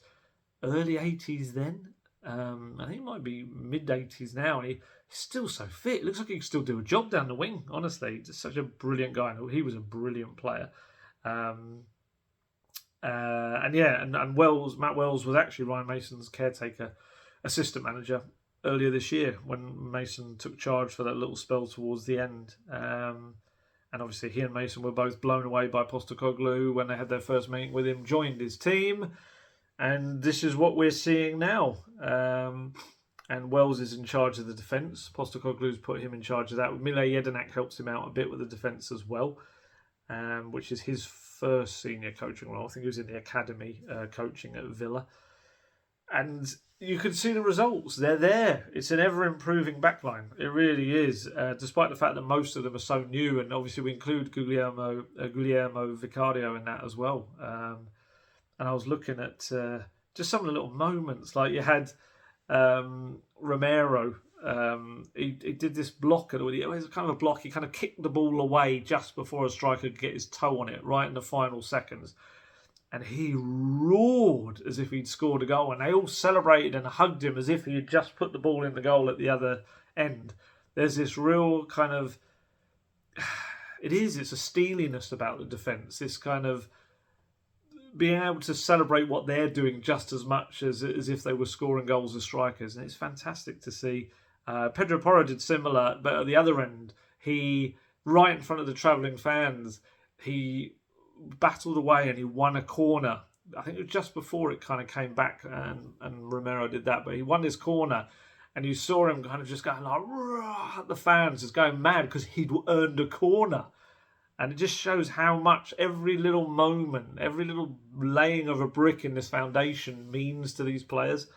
early 80s then. I think he might be mid-80s now, and he's still so fit. It looks like he could still do a job down the wing, honestly. Just such a brilliant guy. He was a brilliant player. And Matt Wells was actually Ryan Mason's caretaker assistant manager earlier this year when Mason took charge for that little spell towards the end. And obviously he and Mason were both blown away by Postecoglou when they had their first meeting with him, joined his team. And this is what we're seeing now. And Wells is in charge of the defence. Postecoglou's put him in charge of that. Mile Jedinak helps him out a bit with the defence as well, which is his first senior coaching role. I think he was in the academy coaching at Villa. And you can see the results. They're there. It's an ever-improving backline. It really is, despite the fact that most of them are so new. And obviously we include Guillermo Vicario in that as well. And I was looking at just some of the little moments. Like you had Romero. He did this block. It was kind of a block. He kind of kicked the ball away just before a striker could get his toe on it, right in the final seconds. And he roared as if he'd scored a goal. And they all celebrated and hugged him as if he had just put the ball in the goal at the other end. There's this real kind of... It's a steeliness about the defence. This kind of... being able to celebrate what they're doing just as much as if they were scoring goals as strikers. And it's fantastic to see. Pedro Porro did similar, but at the other end, he, right in front of the travelling fans, he battled away and he won a corner. I think it was just before it kind of came back and Romero did that, but he won this corner and you saw him kind of just going like, "Rah!" at the fans, just going mad because he'd earned a corner. And it just shows how much every little moment, every little laying of a brick in this foundation means to these players.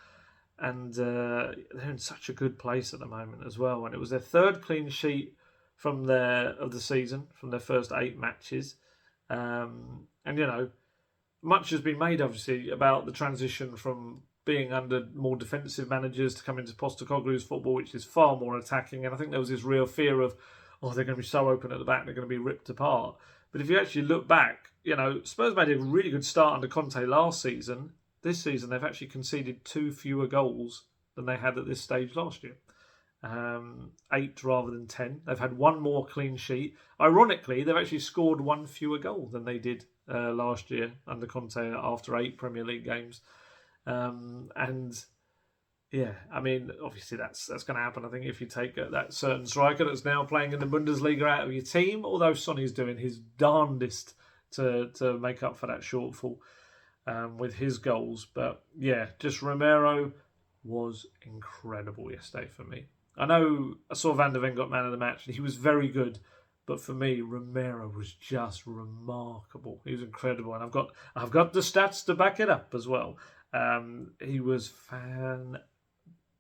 And they're in such a good place at the moment as well. And it was their third clean sheet of the season, from their first 8 matches. And, you know, much has been made, obviously, about the transition from being under more defensive managers to come into Postecoglou's football, which is far more attacking. And I think there was this real fear of, they're going to be so open at the back, they're going to be ripped apart. But if you actually look back, you know, Spurs made a really good start under Conte last season. This season, they've actually conceded 2 fewer goals than they had at this stage last year. 8 rather than 10. They've had 1 more clean sheet. Ironically, they've actually scored 1 fewer goal than they did last year under Conte after 8 Premier League games. And... yeah, I mean, obviously that's going to happen. I think if you take that certain striker that's now playing in the Bundesliga out of your team, although Sonny's doing his darndest to make up for that shortfall with his goals. But yeah, just Romero was incredible yesterday for me. I saw Van der Ven got man of the match and he was very good. But for me, Romero was just remarkable. He was incredible. And I've got the stats to back it up as well. He was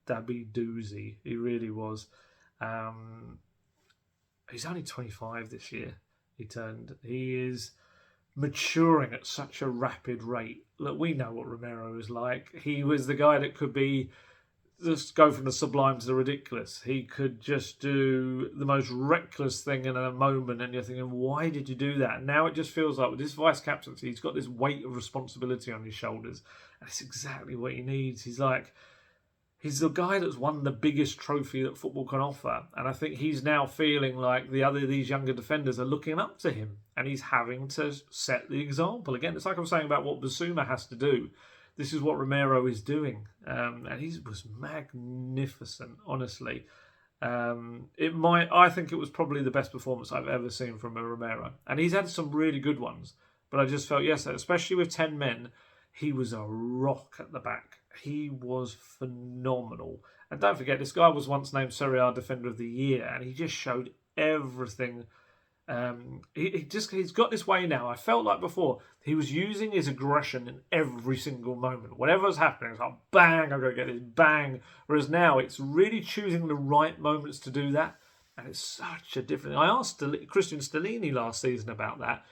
doozy. He really was. He's only 25 this year. He is maturing at such a rapid rate. Look, we know what Romero is like. He was the guy that could just go from the sublime to the ridiculous. He could just do the most reckless thing in a moment, and you're thinking, why did you do that? And now it just feels like with this vice captaincy, he's got this weight of responsibility on his shoulders, and it's exactly what he needs. He's the guy that's won the biggest trophy that football can offer, and I think he's now feeling like these younger defenders are looking up to him, and he's having to set the example. Again, it's like I was saying about what Bissouma has to do. This is what Romero is doing, and he was magnificent, honestly. I think it was probably the best performance I've ever seen from a Romero, and he's had some really good ones, but I just felt yesterday, especially with 10 men, he was a rock at the back. He was phenomenal. And don't forget, this guy was once named Serie A Defender of the Year, and he just showed everything. He's got this way now. I felt like before he was using his aggression in every single moment. Whatever was happening, it's like bang, I'm going to get this bang. Whereas now it's really choosing the right moments to do that, and it's such a different. I asked Christian Stellini last season about that,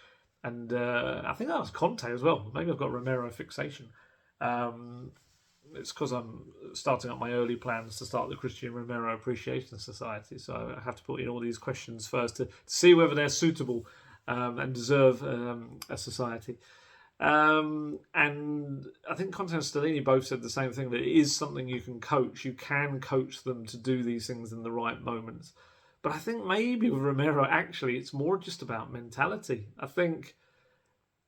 and I think I asked Conte as well. Maybe I've got Romero fixation. It's because I'm starting up my early plans to start the Christian Romero Appreciation Society. So I have to put in all these questions first to see whether they're suitable and deserve a society. And I think Conte and Stellini both said the same thing, that it is something you can coach. You can coach them to do these things in the right moments. But I think maybe with Romero, actually, it's more just about mentality. I think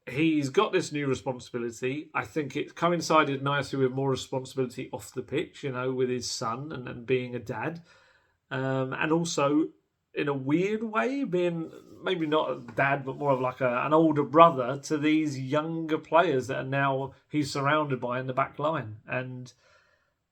he's got this new responsibility. I think it coincided nicely with more responsibility off the pitch, with his son and being a dad. And also, in a weird way, being maybe not a dad, but more of like an older brother to these younger players that are now he's surrounded by in the back line. And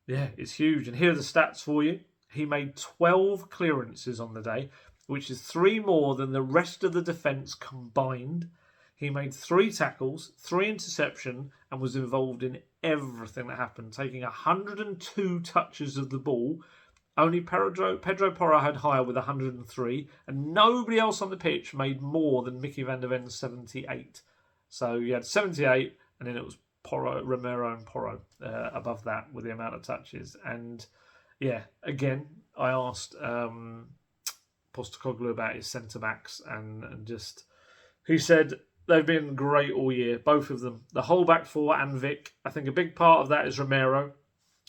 yeah, it's huge. And here are the stats for you. He made 12 clearances on the day, which is 3 more than the rest of the defence combined. He made 3 tackles, 3 interception, and was involved in everything that happened, taking 102 touches of the ball. Only Pedro Porro had higher with 103, and nobody else on the pitch made more than Mickey van der Ven's 78. So you had 78, and then it was Porro, Romero and Porro above that with the amount of touches. And yeah, again, I asked Postecoglou about his centre-backs, and just he said they've been great all year, both of them. The whole back four and Vic. I think a big part of that is Romero,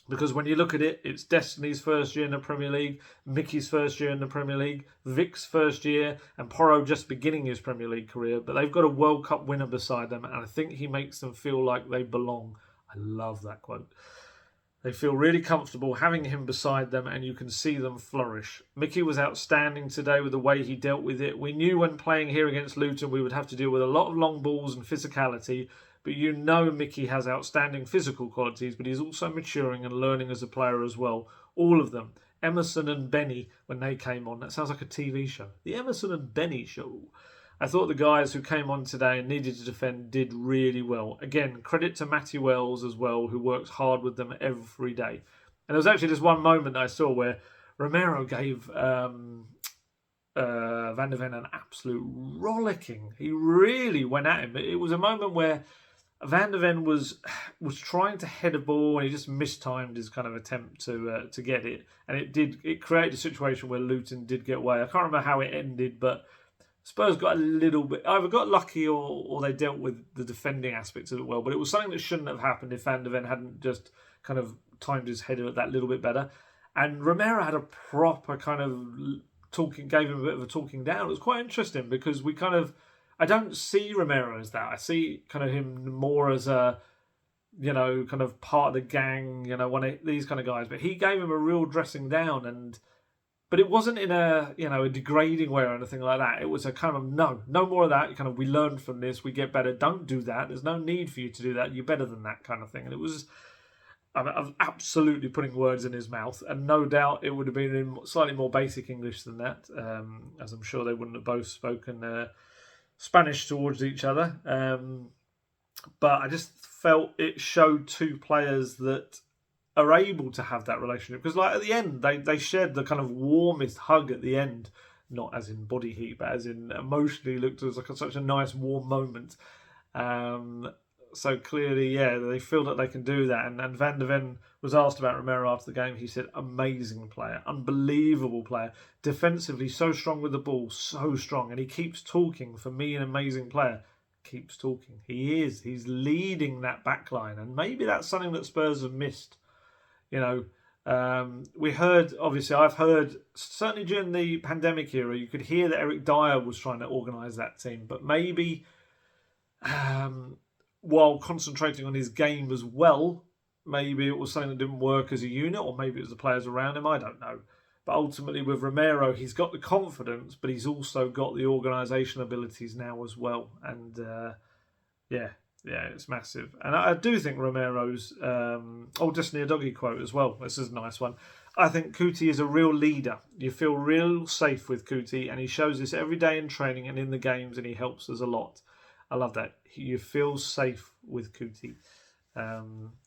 because when you look at it, it's Destiny's first year in the Premier League, Mickey's first year in the Premier League, Vic's first year, and Porro just beginning his Premier League career. But they've got a World Cup winner beside them, and I think he makes them feel like they belong. I love that quote. They feel really comfortable having him beside them, and you can see them flourish. Mickey was outstanding today with the way he dealt with it. We knew when playing here against Luton we would have to deal with a lot of long balls and physicality, but Mickey has outstanding physical qualities, but he's also maturing and learning as a player as well. All of them. Emerson and Benny, when they came on, that sounds like a TV show. The Emerson and Benny show. I thought the guys who came on today and needed to defend did really well. Again, credit to Matty Wells as well, who works hard with them every day. And there was actually this one moment I saw where Romero gave Van der Ven an absolute rollicking. He really went at him. It was a moment where Van der Ven was trying to head a ball, and he just mistimed his kind of attempt to get it. And it created a situation where Luton did get away. I can't remember how it ended, but Spurs got a little bit, either got lucky or they dealt with the defending aspects of it well. But it was something that shouldn't have happened if Van der Ven hadn't just kind of timed his header that little bit better. And Romero had a proper kind of gave him a bit of a talking down. It was quite interesting because I don't see Romero as that. I see kind of him more as a, kind of part of the gang, one of these kind of guys. But he gave him a real dressing down, but it wasn't in a degrading way or anything like that. It was a kind of no more of that. Kind of, we learned from this, we get better. Don't do that. There's no need for you to do that. You're better than that kind of thing. And it was, I'm absolutely putting words in his mouth, and no doubt it would have been in slightly more basic English than that, as I'm sure they wouldn't have both spoken Spanish towards each other. But I just felt it showed two players that are able to have that relationship, because at the end they shared the kind of warmest hug at the end, not as in body heat but as in emotionally, looked as like such a nice warm moment. So clearly, they feel that they can do that. And Van der Ven was asked about Romero after the game. He said, amazing player, unbelievable player, defensively so strong with the ball, so strong, and he keeps talking. For me, an amazing player. Keeps talking. He's leading that back line, and maybe that's something that Spurs have missed. We heard, obviously, I've heard, certainly during the pandemic era, you could hear that Eric Dyer was trying to organise that team, but maybe while concentrating on his game as well, maybe it was something that didn't work as a unit, or maybe it was the players around him, I don't know. But ultimately with Romero, he's got the confidence, but he's also got the organisation abilities now as well. And it's massive. And I do think Romero's... Destiny a Doggy quote as well. This is a nice one. I think Kuti is a real leader. You feel real safe with Kuti, and he shows this every day in training and in the games, and he helps us a lot. I love that. You feel safe with Kuti.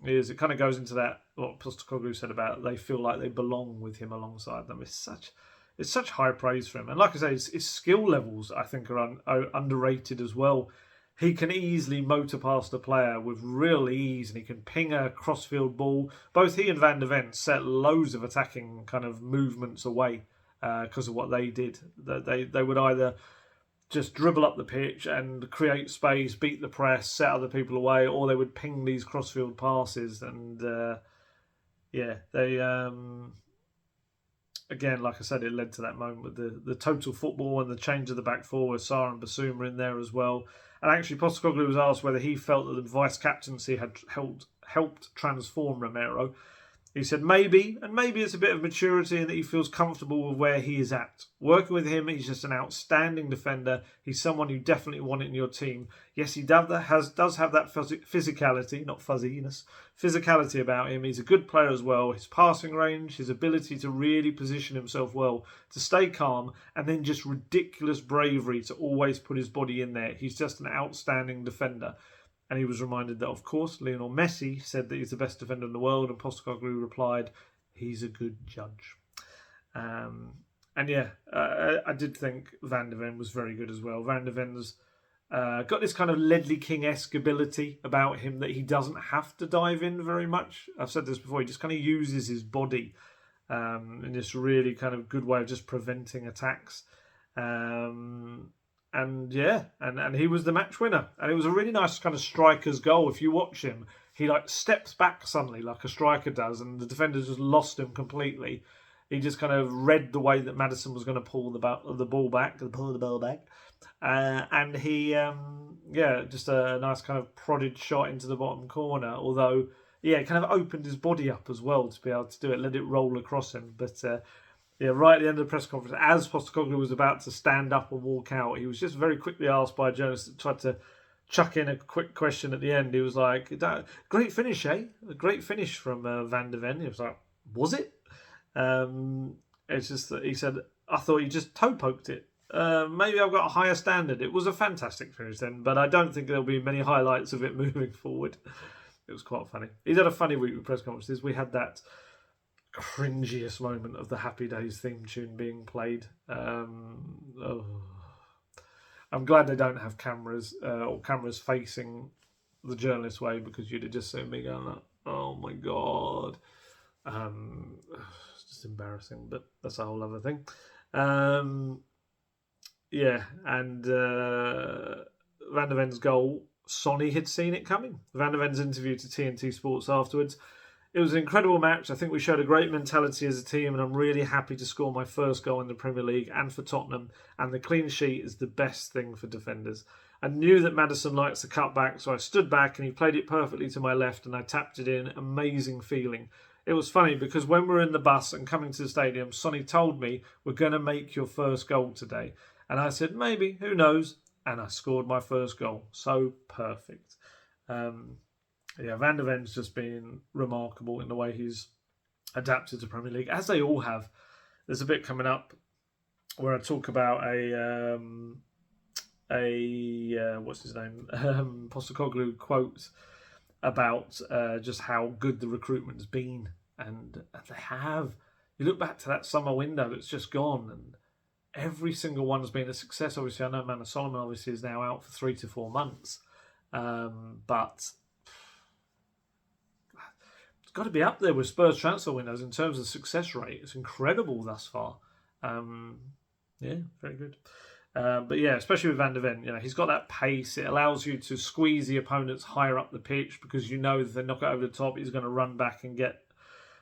It kind of goes into that what Postecoglou said about they feel like they belong with him alongside them. It's such high praise for him, and like I say, his skill levels I think are underrated as well. He can easily motor past a player with real ease, and he can ping a crossfield ball. Both he and Van de Ven set loads of attacking kind of movements away because of what they did. They would either just dribble up the pitch and create space, beat the press, set other people away, or they would ping these crossfield passes. And they again, like I said, it led to that moment with the total football and the change of the back four with Sarr and Bissouma in there as well. And actually, Postecoglou was asked whether he felt that the vice-captaincy had helped transform Romero. He said maybe, and maybe it's a bit of maturity and that he feels comfortable with where he is at. Working with him, he's just an outstanding defender. He's someone you definitely want in your team. Yes, he does have that physicality, not fuzziness, physicality about him. He's a good player as well. His passing range, his ability to really position himself well, to stay calm, and then just ridiculous bravery to always put his body in there. He's just an outstanding defender. And he was reminded that, of course, Lionel Messi said that he's the best defender in the world, and Postecoglou replied, he's a good judge. I did think Van de Ven was very good as well. Van de Ven's got this kind of Ledley King-esque ability about him that he doesn't have to dive in very much. I've said this before, he just kind of uses his body in this really kind of good way of just preventing attacks. And he was the match winner. And it was a really nice kind of striker's goal. If you watch him, he like steps back suddenly like a striker does, and the defenders just lost him completely. He just kind of read the way that Maddison was going to pull the ball back. And he, just a nice kind of prodded shot into the bottom corner. Although, it kind of opened his body up as well to be able to do it, let it roll across him. But right at the end of the press conference, as Postecoglou was about to stand up and walk out, he was just very quickly asked by a journalist that tried to chuck in a quick question at the end. He was like, great finish, eh? A great finish from Van de Ven. He was like, was it? It's just that he said, I thought he just toe poked it. Maybe I've got a higher standard. It was a fantastic finish then, but I don't think there'll be many highlights of it moving forward. It was quite funny. He's had a funny week with press conferences. We had that cringiest moment of the Happy Days theme tune being played. I'm glad they don't have cameras or cameras facing the journalist way, because you'd have just seen me going like, oh my god. It's just embarrassing, but that's a whole other thing. And Van de Ven's goal, Sonny had seen it coming. Van de Ven's interview to TNT Sports afterwards: it was an incredible match. I think we showed a great mentality as a team, and I'm really happy to score my first goal in the Premier League and for Tottenham, and the clean sheet is the best thing for defenders. I knew that Maddison likes the cutback, so I stood back and he played it perfectly to my left and I tapped it in. Amazing feeling. It was funny because when we were in the bus and coming to the stadium, Sonny told me, we're going to make your first goal today. And I said, maybe, who knows? And I scored my first goal. So perfect. Van de Ven's just been remarkable in the way he's adapted to Premier League, as they all have. There's a bit coming up where I talk about what's his name? Postecoglou quote about just how good the recruitment has been, and they have. You look back to that summer window that's just gone, and every single one has been a success. Obviously, I know Manor Solomon obviously is now out for 3 to 4 months, but it's got to be up there with Spurs transfer windows in terms of success rate. It's incredible thus far. Very good. Especially with Van de Ven, he's got that pace. It allows you to squeeze the opponents higher up the pitch, because you know that if they knock it over the top, he's going to run back and get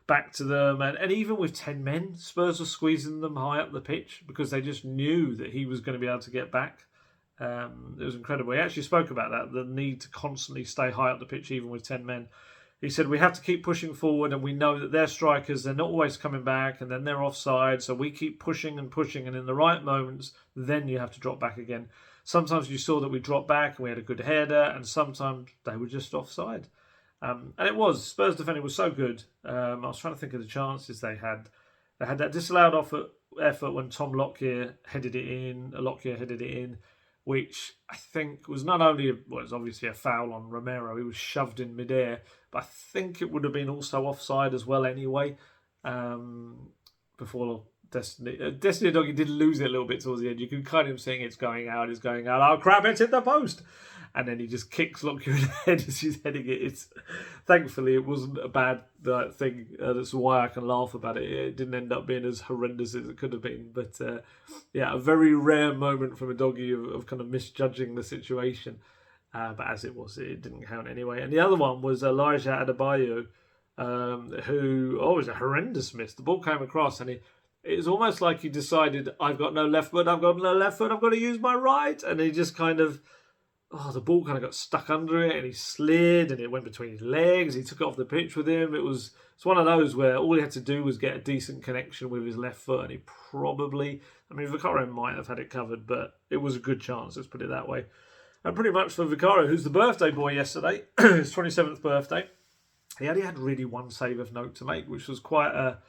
back to them. And even with 10 men, Spurs were squeezing them high up the pitch because they just knew that he was going to be able to get back. It was incredible. He actually spoke about that, the need to constantly stay high up the pitch even with 10 men. He said, we have to keep pushing forward, and we know that they're strikers, they're not always coming back, and then they're offside, so we keep pushing and pushing, and in the right moments, then you have to drop back again. Sometimes you saw that we dropped back and we had a good header, and sometimes they were just offside. And it was. Spurs defending was so good. I was trying to think of the chances they had. They had that disallowed effort when Tom Lockyer headed it in, which I think was not only, it was obviously a foul on Romero, he was shoved in midair, but I think it would have been also offside as well anyway, before Destiny Doggy did lose it a little bit towards the end. You can kind of seeing it's going out, oh crap, it's hit the post! And then he just kicks Lockyer in the head as he's heading it. Thankfully, it wasn't a bad thing. That's why I can laugh about it. It didn't end up being as horrendous as it could have been. But a very rare moment from a doggy of kind of misjudging the situation. But as it was, it didn't count anyway. And the other one was Elijah Adebayo, who was a horrendous miss. The ball came across and it was almost like he decided, I've got no left foot, I've got to use my right. And he just kind of... the ball kind of got stuck under it and he slid and it went between his legs. He took it off the pitch with him. It's one of those where all he had to do was get a decent connection with his left foot and he probably... Vicario might have had it covered, but it was a good chance, let's put it that way. And pretty much for Vicario, who's the birthday boy yesterday, his 27th birthday, he only had really one save of note to make, which was quite a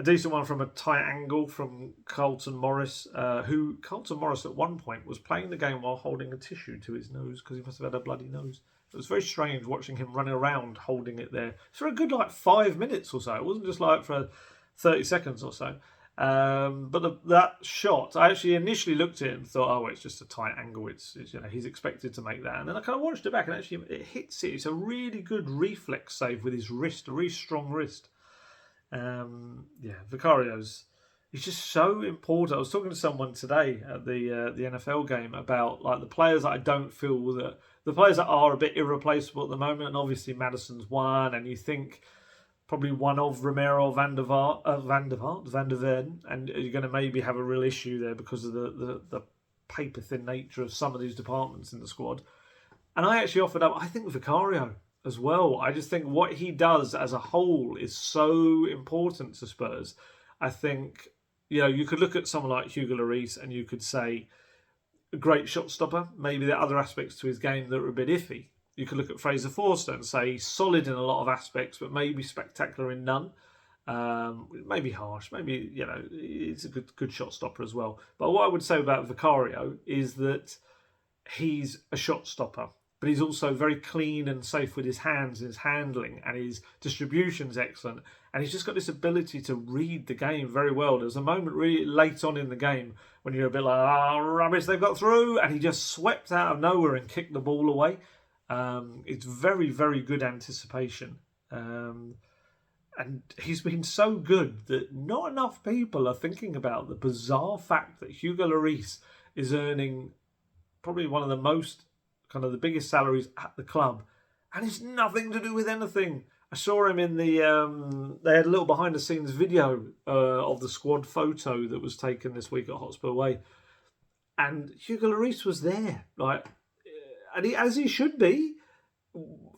decent one from a tight angle from Carlton Morris, who Carlton Morris at one point was playing the game while holding a tissue to his nose because he must have had a bloody nose. It was very strange watching him running around holding it there for a good 5 minutes or so. It wasn't just for 30 seconds or so. But that shot, I actually initially looked at it and thought, it's just a tight angle. It's he's expected to make that. And then I kind of watched it back and actually it hits it. It's a really good reflex save with his wrist, a really strong wrist. Vicario's, he's just so important. I was talking to someone today at the NFL game about the players that I don't feel that the players that are a bit irreplaceable at the moment, and obviously Maddison's one, and you think probably one of Romero, Van der Ven, and you're going to maybe have a real issue there because of the paper thin nature of some of these departments in the squad. And I actually offered up, I think Vicario as well. I just think what he does as a whole is so important to Spurs. I think, you could look at someone like Hugo Lloris and you could say, a great shot stopper. Maybe there are other aspects to his game that are a bit iffy. You could look at Fraser Forster and say he's solid in a lot of aspects, but maybe spectacular in none. Maybe harsh. Maybe, it's a good shot stopper as well. But what I would say about Vicario is that he's a shot stopper, but he's also very clean and safe with his hands and his handling, and his distribution's excellent. And he's just got this ability to read the game very well. There was a moment really late on in the game when you're a bit rubbish, they've got through, and he just swept out of nowhere and kicked the ball away. It's very, very good anticipation. And he's been so good that not enough people are thinking about the bizarre fact that Hugo Lloris is earning probably one of the most, kind of the biggest salaries at the club. And it's nothing to do with anything. I saw him in they had a little behind the scenes video of the squad photo that was taken this week at Hotspur Way. And Hugo Lloris was there, and as he should be,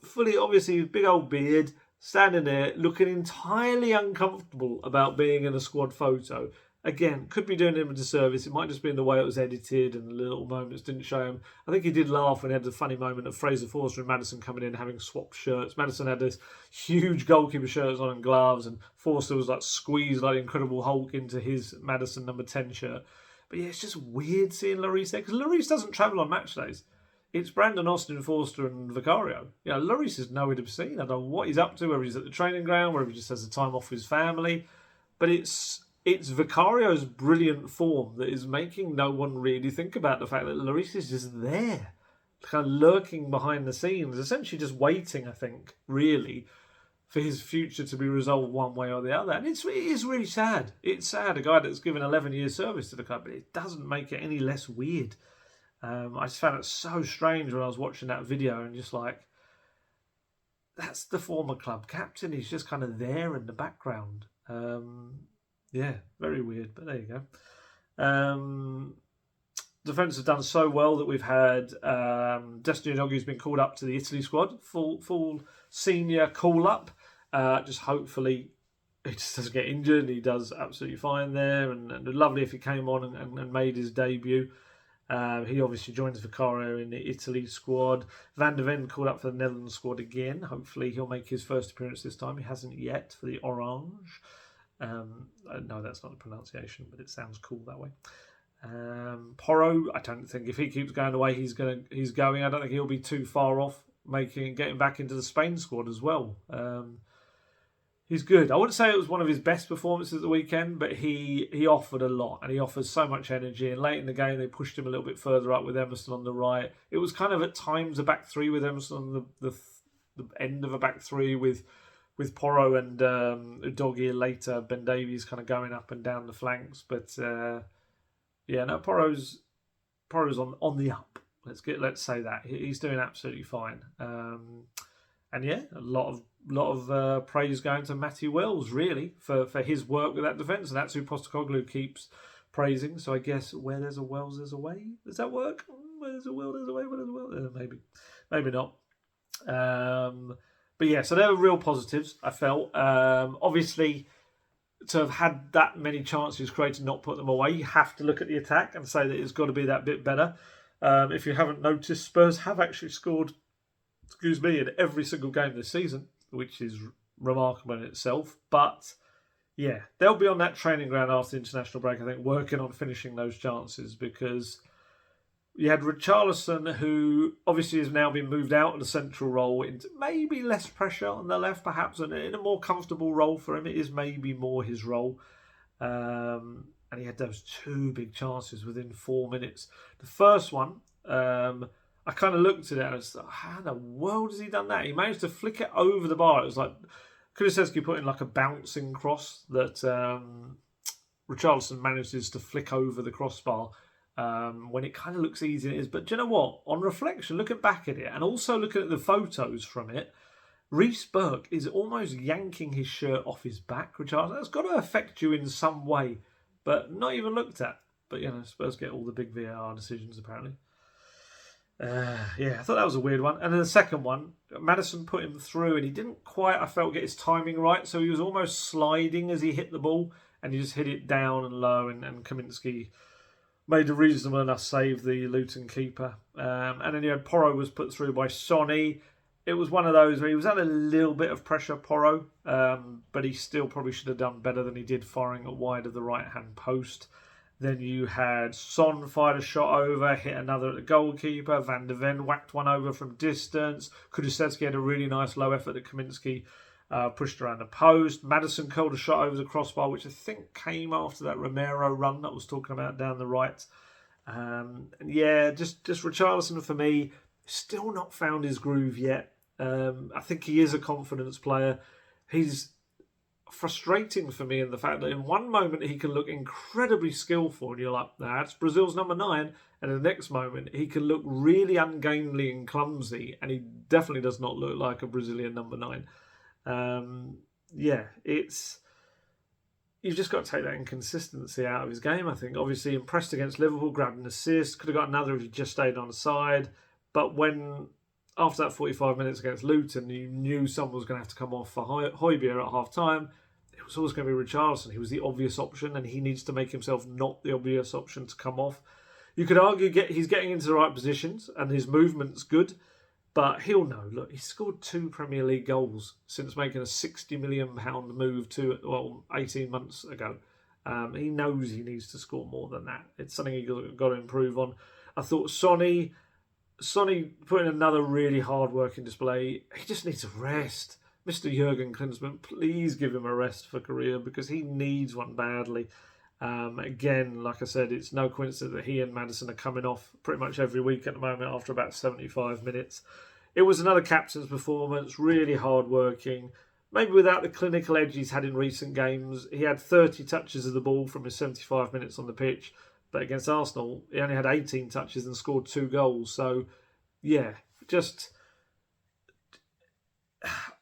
fully, obviously, big old beard, standing there, looking entirely uncomfortable about being in a squad photo. Again, could be doing him a disservice. It might just be in the way it was edited and the little moments didn't show him. I think he did laugh when he had the funny moment of Fraser Forster and Maddison coming in having swapped shirts. Maddison had this huge goalkeeper shirts on and gloves, and Forster was squeezed like Incredible Hulk into his Maddison number 10 shirt. But yeah, it's just weird seeing Lloris there, because Lloris doesn't travel on match days. It's Brandon Austin, Forster and Vicario. Lloris is nowhere to be seen. I don't know what he's up to, whether he's at the training ground, whether he just has the time off with his family. But it's Vicario's brilliant form that is making no one really think about the fact that Lloris is just there, kind of lurking behind the scenes, essentially just waiting, I think, really, for his future to be resolved one way or the other. And it is really sad. It's sad, a guy that's given 11 years service to the club, but it doesn't make it any less weird. I just found it so strange when I was watching that video and just that's the former club captain. He's just kind of there in the background. Very weird, but there you go. Defence have done so well that we've had Destiny Doggy's been called up to the Italy squad, full senior call-up. Just hopefully he just doesn't get injured. He does absolutely fine there, and lovely if he came on and made his debut. He obviously joins Vicario in the Italy squad. Van der Ven called up for the Netherlands squad again. Hopefully he'll make his first appearance this time. He hasn't yet for the Orange. No, that's not the pronunciation, but it sounds cool that way. Porro, I don't think if he keeps going the way he's going, I don't think he'll be too far off getting back into the Spain squad as well. He's good. I wouldn't say it was one of his best performances at the weekend, but he offered a lot, and he offers so much energy. And late in the game, they pushed him a little bit further up with Emerson on the right. It was kind of at times a back three with Emerson on the end of a back three with Porro and Udogie later. Ben Davies kind of going up and down the flanks, but Porro's on the up. Let's say that he's doing absolutely fine. And yeah, a lot of praise going to Matthew Wells really for his work with that defence, and that's who Postecoglou keeps praising. So I guess where there's a Wells, there's a way. Does that work? Where there's a will, there's a way. Where there's a will, maybe not. But yeah, so they were real positives. I felt obviously to have had that many chances created, not put them away. You have to look at the attack and say that it's got to be that bit better. If you haven't noticed, Spurs have actually scored, in every single game this season, which is remarkable in itself. But yeah, they'll be on that training ground after the international break, I think, working on finishing those chances, because you had Richarlison, who obviously has now been moved out of the central role into maybe less pressure on the left, perhaps, and in a more comfortable role for him. It is maybe more his role. And he had those two big chances within 4 minutes. The first one, I kind of looked at it and I was like, how in the world has he done that? He managed to flick it over the bar. It was like Kulusevski put in like a bouncing cross that Richarlison manages to flick over the crossbar when it kind of looks easy. It is. But do you know what? On reflection, looking back at it and also looking at the photos from it, Reece Burke is almost yanking his shirt off his back. Richarlison, that's got to affect you in some way, but not even looked at. But Spurs get all the big VAR decisions apparently. I thought that was a weird one. And then the second one, Maddison put him through and he didn't quite, I felt, get his timing right. So he was almost sliding as he hit the ball and he just hit it down and low, and Kaminski made a reasonable enough save, the Luton keeper. And then Porro was put through by Sonny. It was one of those where he was under a little bit of pressure, Porro, but he still probably should have done better than he did, firing it wide of the right-hand post. Then you had Son fired a shot over, hit another at the goalkeeper. Van de Ven whacked one over from distance. Kulusevski had a really nice low effort that Kaminski pushed around the post. Maddison curled a shot over the crossbar, which I think came after that Romero run that I was talking about down the right. Just Richarlison for me, still not found his groove yet. I think he is a confidence player. He's frustrating for me in the fact that in one moment he can look incredibly skillful and you're like, that's Brazil's number 9, and in the next moment he can look really ungainly and clumsy, and he definitely does not look like a Brazilian number 9. You've just got to take that inconsistency out of his game. I think obviously impressed against Liverpool, grabbed an assist, could have got another if he just stayed on the side, but when after that 45 minutes against Luton, you knew someone was going to have to come off for Højbjerg at half-time. It was always going to be Richarlison. He was the obvious option, and he needs to make himself not the obvious option to come off. You could argue he's getting into the right positions, and his movement's good, but he'll know. Look, he scored 2 Premier League goals since making a £60 million move 18 months ago. He knows he needs to score more than that. It's something he's got to improve on. I thought Sonny put in another really hard-working display. He just needs a rest. Mr. Jurgen Klinsmann, please give him a rest for Korea, because he needs one badly. Again, like I said, it's no coincidence that he and Maddison are coming off pretty much every week at the moment after about 75 minutes. It was another captain's performance, really hard-working. Maybe without the clinical edge he's had in recent games. He had 30 touches of the ball from his 75 minutes on the pitch. But against Arsenal, he only had 18 touches and scored 2 goals. So,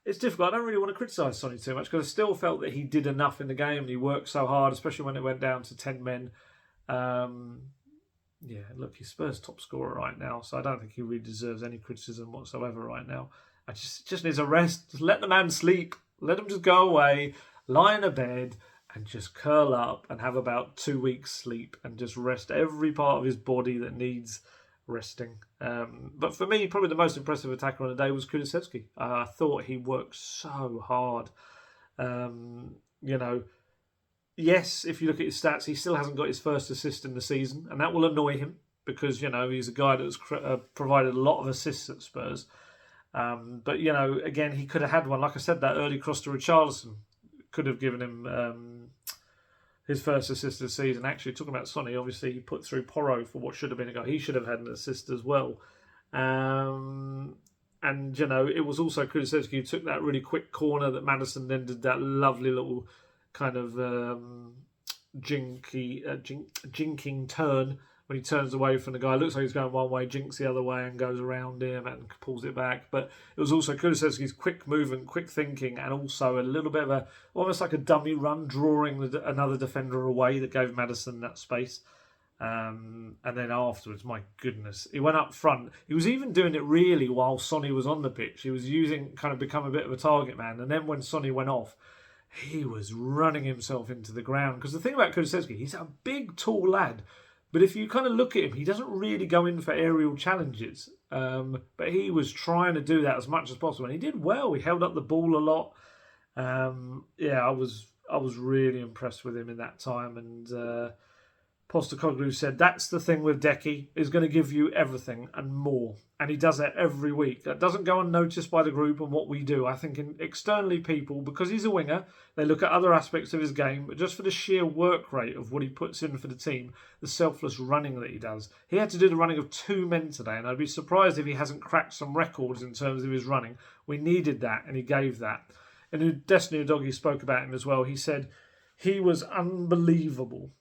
it's difficult. I don't really want to criticise Sonny too much, because I still felt that he did enough in the game and he worked so hard, especially when it went down to 10 men. He's Spurs top scorer right now, so I don't think he really deserves any criticism whatsoever right now. I just needs a rest. Just let the man sleep. Let him just go away, lie in a bed, and just curl up and have about 2 weeks sleep and just rest every part of his body that needs resting. But for me, probably the most impressive attacker on the day was Kulusevski. I thought he worked so hard. yes, if you look at his stats, he still hasn't got his first assist in the season, and that will annoy him because he's a guy that's provided a lot of assists at Spurs. But again, he could have had one. Like I said, that early cross to Richarlison could have given him his first assist of the season. Actually, talking about Sonny, obviously he put through Porro for what should have been a goal. He should have had an assist as well. And it was also Kulusevski who took that really quick corner that Maddison then did that lovely little kind of jinking turn when he turns away from the guy. It looks like he's going one way, jinks the other way and goes around him and pulls it back. But it was also Kulusevski's quick movement, quick thinking, and also a little bit of almost like a dummy run, drawing another defender away that gave Maddison that space. And then afterwards, my goodness, he went up front. He was even doing it really while Sonny was on the pitch. He was become a bit of a target man. And then when Sonny went off, he was running himself into the ground. Because the thing about Kulusevski, he's a big, tall lad. But if you kind of look at him, he doesn't really go in for aerial challenges. But he was trying to do that as much as possible. And he did well. He held up the ball a lot. I was really impressed with him in that time. And Postecoglou said, that's the thing with Decky, is going to give you everything and more. And he does that every week. That doesn't go unnoticed by the group and what we do. I think externally people, because he's a winger, they look at other aspects of his game, but just for the sheer work rate of what he puts in for the team, the selfless running that he does. He had to do the running of 2 men today, and I'd be surprised if he hasn't cracked some records in terms of his running. We needed that, and he gave that. And Destiny Udogie spoke about him as well. He said he was unbelievable.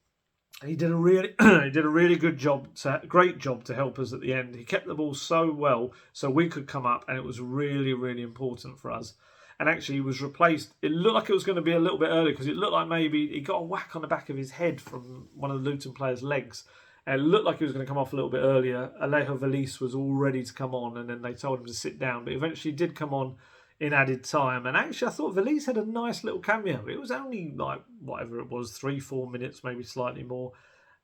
He did a really good job, great job to help us at the end. He kept the ball so well, so we could come up, and it was really, really important for us. And actually, he was replaced. It looked like it was going to be a little bit early because it looked like maybe he got a whack on the back of his head from one of the Luton players' legs. And it looked like he was going to come off a little bit earlier. Alejo Velis was all ready to come on, and then they told him to sit down. But eventually, he did come on in added time. And actually, I thought Velis had a nice little cameo. It was only like, whatever it was, 3-4 minutes, maybe slightly more.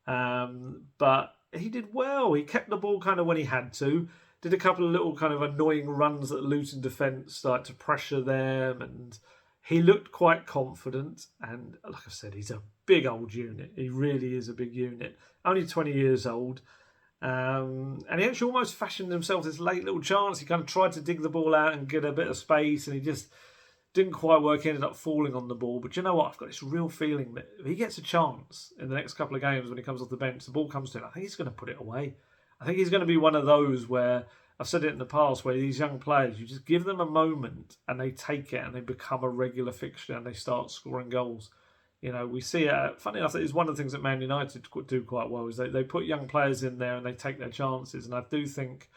But he did well. He kept the ball kind of when he had to. Did a couple of little kind of annoying runs at Luton defence, like to pressure them. And he looked quite confident. And like I said, he's a big old unit. He really is a big unit. Only 20 years old. And he actually almost fashioned himself this late little chance. He kind of tried to dig the ball out and get a bit of space, and he just didn't quite work. He ended up falling on the ball. But you know what? I've got this real feeling that if he gets a chance in the next couple of games when he comes off the bench, the ball comes to him, I think he's going to put it away. I think he's going to be one of those where, I've said it in the past, where these young players, you just give them a moment and they take it and they become a regular fixture and they start scoring goals. We see it. Funny enough, it's one of the things that Man United do quite well is they put young players in there and they take their chances. And I do think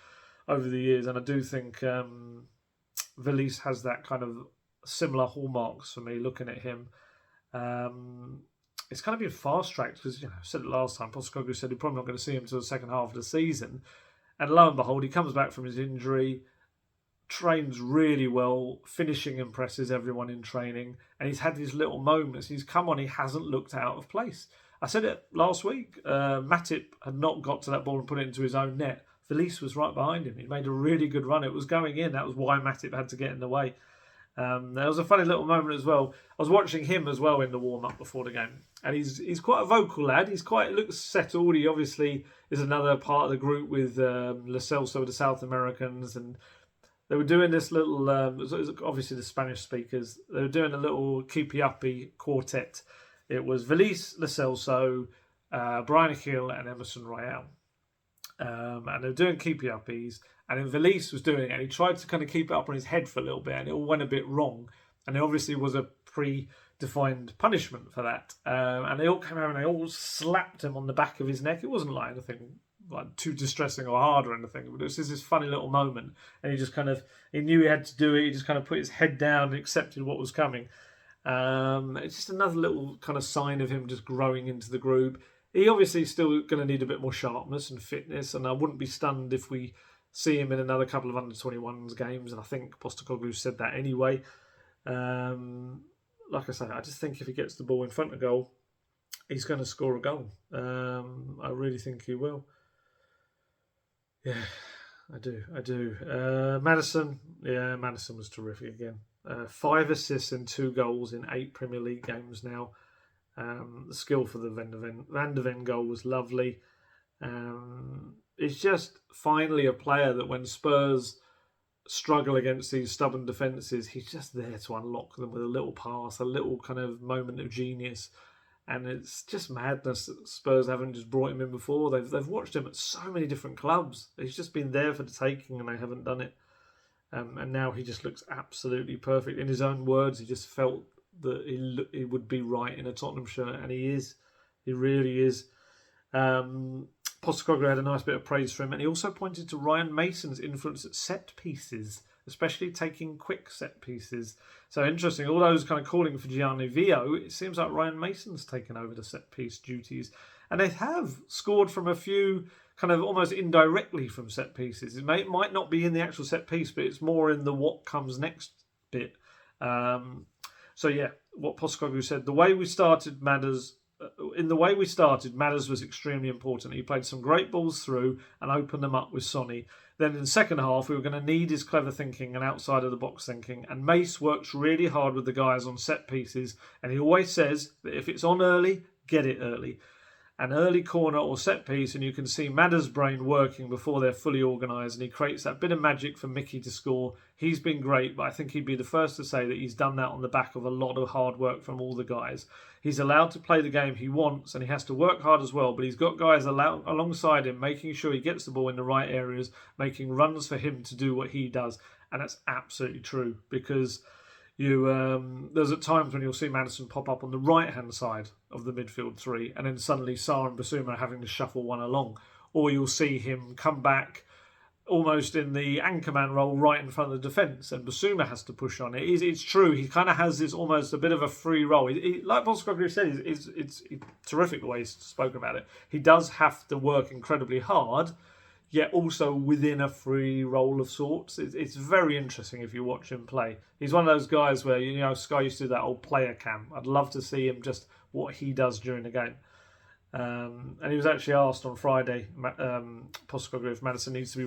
over the years, and I do think Velis has that kind of similar hallmarks for me looking at him. It's kind of been fast-tracked because, I said it last time, Postecoglou said he's probably not going to see him until the second half of the season. And lo and behold, he comes back from his injury, trains really well, finishing impresses everyone in training, and he's had these little moments. He's come on, he hasn't looked out of place. I said it last week. Matip had not got to that ball and put it into his own net. Velis was right behind him. He made a really good run. It was going in. That was why Matip had to get in the way. There was a funny little moment as well. I was watching him as well in the warm-up before the game. And he's quite a vocal lad. He looks settled. He obviously is another part of the group with Lo Celso, the South Americans. And they were doing this little, it was obviously the Spanish speakers. They were doing a little keepy-uppy quartet. It was Velis, Lo Celso, Brian Hill and Emerson Royale. And they were doing keepy-uppies. And then Velis was doing it, and he tried to kind of keep it up on his head for a little bit, and it all went a bit wrong. And there obviously was a predefined punishment for that. And they all came out and they all slapped him on the back of his neck. It wasn't like anything like too distressing or hard or anything, but it was just this funny little moment. And he just he knew he had to do it. He just kind of put his head down and accepted what was coming. It's just another little kind of sign of him just growing into the group. He obviously is still going to need a bit more sharpness and fitness, and I wouldn't be stunned if we see him in another couple of under-21s games, and I think Postecoglou said that anyway. Like I say, I just think if he gets the ball in front of goal, he's going to score a goal. I really think he will. Yeah, I do. Maddison was terrific again. 5 assists and 2 goals in 8 Premier League games now. The skill for the Van de Ven goal was lovely. It's just finally a player that when Spurs struggle against these stubborn defences, he's just there to unlock them with a little pass, a little kind of moment of genius. And it's just madness that Spurs haven't just brought him in before. They've watched him at so many different clubs. He's just been there for the taking and they haven't done it. And now he just looks absolutely perfect. In his own words, he just felt that he would be right in a Tottenham shirt, and he is. He really is. Postecoglou had a nice bit of praise for him, and he also pointed to Ryan Mason's influence at set pieces, especially taking quick set pieces. So interesting, all those kind of calling for Gianni Vio, it seems like Ryan Mason's taken over the set piece duties. And they have scored from a few kind of almost indirectly from set pieces. It might not be in the actual set piece, but it's more in the what comes next bit. So yeah, what Postecoglou said, Madders was extremely important. He played some great balls through and opened them up with Sonny. Then in the second half, we were going to need his clever thinking and outside of the box thinking. And Mace works really hard with the guys on set pieces. And he always says that if it's on early, get it early. An early corner or set piece, and you can see Madders' brain working before they're fully organised, and he creates that bit of magic for Mickey to score. He's been great, but I think he'd be the first to say that he's done that on the back of a lot of hard work from all the guys. He's allowed to play the game he wants, and he has to work hard as well, but he's got guys alongside him, making sure he gets the ball in the right areas, making runs for him to do what he does. And that's absolutely true, because there's at times when you'll see Maddison pop up on the right-hand side of the midfield three, and then suddenly Sarr and Bissouma are having to shuffle one along. Or you'll see him come back almost in the anchorman role right in front of the defence, and Bissouma has to push on it. It's true, he kind of has this almost a bit of a free role. Like Postecoglou said, it's terrific the way he's spoken about it. He does have to work incredibly hard, yet also within a free role of sorts. It's very interesting if you watch him play. He's one of those guys where, Sky used to do that old player cam. I'd love to see him just what he does during the game. And he was actually asked on Friday, Postecoglou, if Maddison needs to be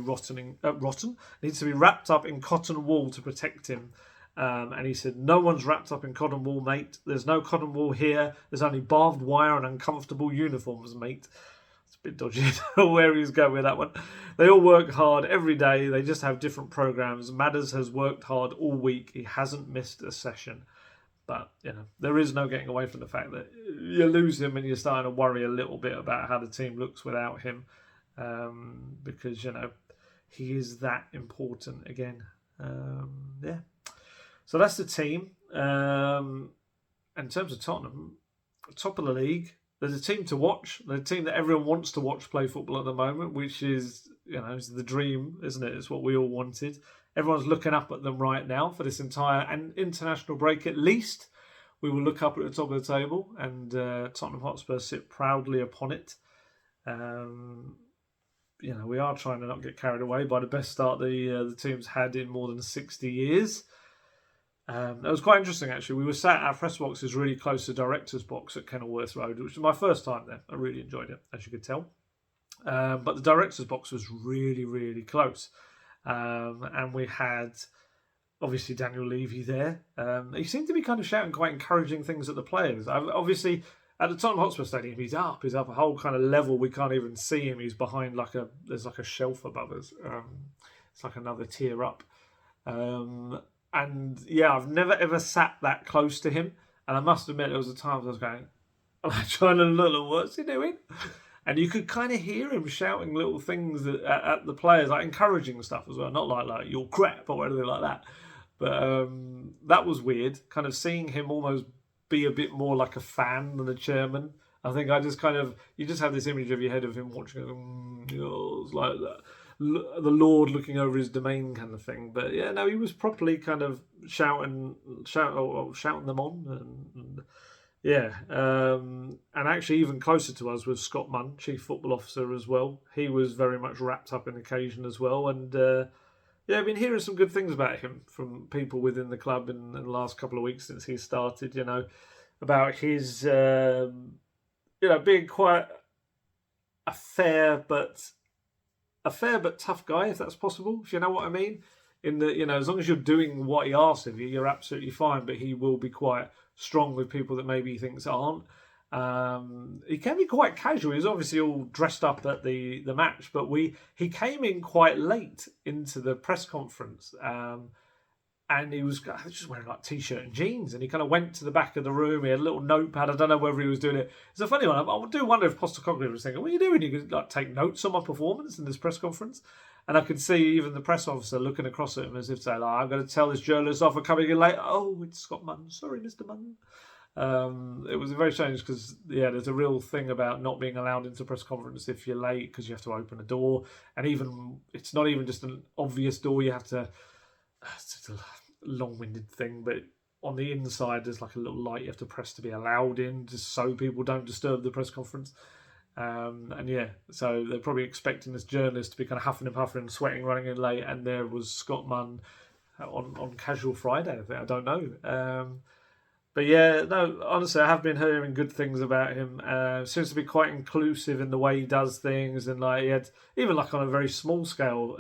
needs to be wrapped up in cotton wool to protect him. And he said, no one's wrapped up in cotton wool, mate. There's no cotton wool here. There's only barbed wire and uncomfortable uniforms, mate. Bit dodgy where he was going with that one. They all work hard every day. They just have different programs. Madders has worked hard all week. He hasn't missed a session. But, there is no getting away from the fact that you lose him and you're starting to worry a little bit about how the team looks without him. Because, he is that important again. So that's the team. In terms of Tottenham, top of the league, there's a team to watch. The team that everyone wants to watch play football at the moment, which is, is the dream, isn't it? It's what we all wanted. Everyone's looking up at them right now for this entire international break. At least we will look up at the top of the table, and Tottenham Hotspur sit proudly upon it. We are trying to not get carried away by the best start the team's had in more than 60 years. It was quite interesting, actually. We were sat, our press box is really close to the director's box at Kenilworth Road, which was my first time there. I really enjoyed it, as you could tell. But the director's box was really, really close. And we had, obviously, Daniel Levy there. He seemed to be kind of shouting quite encouraging things at the players. Obviously, at the Tottenham Hotspur Stadium, he's up a whole kind of level. We can't even see him. He's behind there's like a shelf above us. It's like another tier up. And yeah, I've never ever sat that close to him. And I must admit, there was a time I was going, trying to look at what's he doing? And you could kind of hear him shouting little things at the players, like encouraging stuff as well. Not like you're crap or anything like that. But that was weird, kind of seeing him almost be a bit more like a fan than a chairman. I think you just have this image of your head of him watching, it's like that. The Lord looking over his domain kind of thing. But yeah, no, he was properly kind of shouting them on. And actually even closer to us was Scott Munn, Chief Football Officer as well. He was very much wrapped up in occasion as well. And I've been hearing some good things about him from people within the club in the last couple of weeks since he started, about his, being quite a fair but tough guy, if that's possible, if you know what I mean. In that, as long as you're doing what he asks of you, you're absolutely fine. But he will be quite strong with people that maybe he thinks aren't. He can be quite casual. He was obviously all dressed up at the match, but he came in quite late into the press conference. And he was just wearing like t-shirt and jeans, and he kind of went to the back of the room. He had a little notepad. I don't know whether he was doing it. It's a funny one. I do wonder if Postecoglou was thinking, "What are you doing? You could like take notes on my performance in this press conference." And I could see even the press officer looking across at him as if saying, like, "I'm going to tell this journalist off for coming in late." "Oh, it's Scott Munn. Sorry, Mr. Munn." It was very strange because there's a real thing about not being allowed into press conference if you're late because you have to open a door, and even it's not even just an obvious door. You have to. It's a long-winded thing, but on the inside there's like a little light you have to press to be allowed in, just so people don't disturb the press conference. So they're probably expecting this journalist to be kind of huffing and puffing, sweating, running in late, and there was Scott Munn on Casual Friday. I don't know. But yeah, no, honestly, I have been hearing good things about him. Seems to be quite inclusive in the way he does things, and like he had, even like on a very small scale,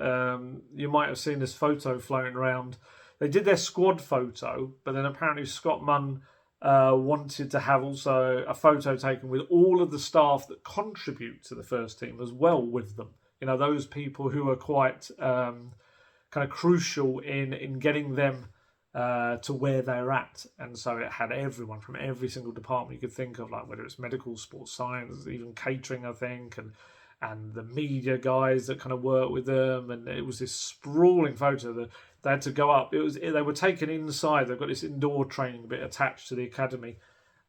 you might have seen this photo floating around. They did their squad photo, but then apparently Scott Munn wanted to have also a photo taken with all of the staff that contribute to the first team as well with them. You know, those people who are quite kind of crucial in getting them to where they're at. And so it had everyone from every single department you could think of, like whether it's medical, sports science, even catering, I think, and the media guys that kind of work with them. And it was this sprawling photo that they had to go up. They were taken inside. They've got this indoor training bit attached to the academy.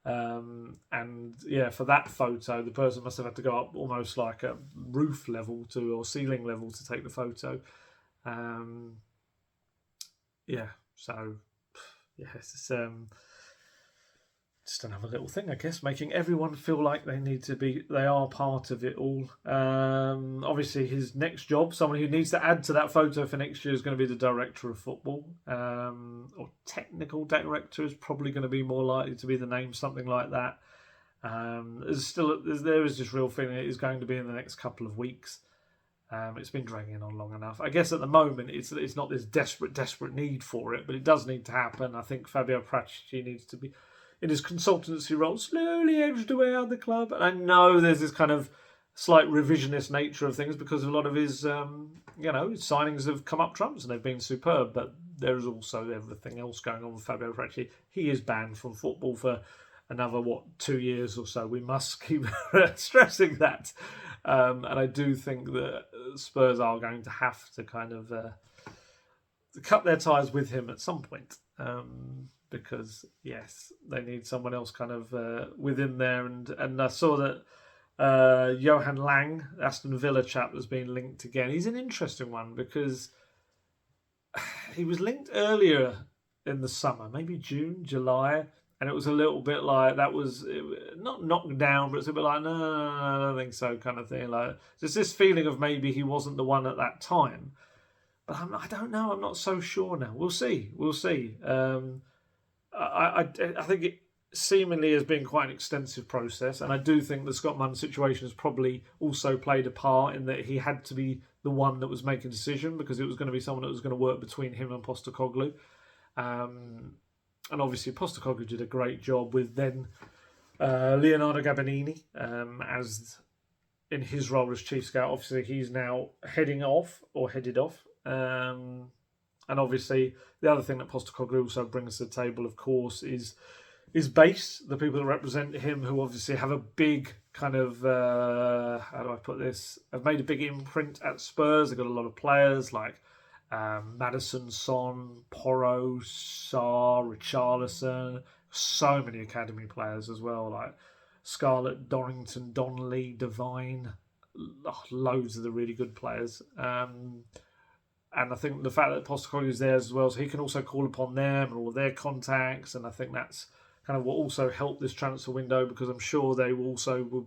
For that photo, the person must have had to go up almost like a roof level or ceiling level to take the photo. It's just another little thing, I guess, making everyone feel like they are part of it all. Obviously, his next job, someone who needs to add to that photo for next year, is going to be the director of football, or technical director is probably going to be more likely to be the name, something like that. There is this real feeling it is going to be in the next couple of weeks. It's been dragging on long enough. I guess at the moment it's not this desperate need for it, but it does need to happen. I think Fabio Paratici needs to be, in his consultancy role, slowly edged away out of the club. And I know there's this kind of slight revisionist nature of things because a lot of his signings have come up trumps and they've been superb. But there is also everything else going on with Fabio Paratici. He is banned from football for another 2 years or so. We must keep stressing that. And I do think that Spurs are going to have to kind of cut their ties with him at some point. Because, yes, they need someone else kind of within there. And I saw that Johan Lang, Aston Villa chap, has been linked again. He's an interesting one because he was linked earlier in the summer, maybe June, July. And it was a little bit like not knocked down, but it's a bit like, no, I don't think so kind of thing. Like, there's this feeling of maybe he wasn't the one at that time. But I don't know. I'm not so sure now. We'll see. I think it seemingly has been quite an extensive process. And I do think the Scott Munn situation has probably also played a part in that he had to be the one that was making a decision because it was going to be someone that was going to work between him and Postecoglou. And obviously, Postecoglou did a great job with then Leonardo Gabbanini as in his role as chief scout. Obviously, he's now headed off. And obviously, the other thing that Postecoglou also brings to the table, of course, is base, the people that represent him, who obviously have a big kind of, how do I put this, have made a big imprint at Spurs. They've got a lot of players like Maddison, Son, Porro, Sarr, Richarlison, so many academy players as well, like Scarlett, Dorrington, Donnelly, Devine, loads of the really good players. And I think the fact that Postecoglou is there as well, so he can also call upon them and all of their contacts, and I think that's kind of what also helped this transfer window because I'm sure they will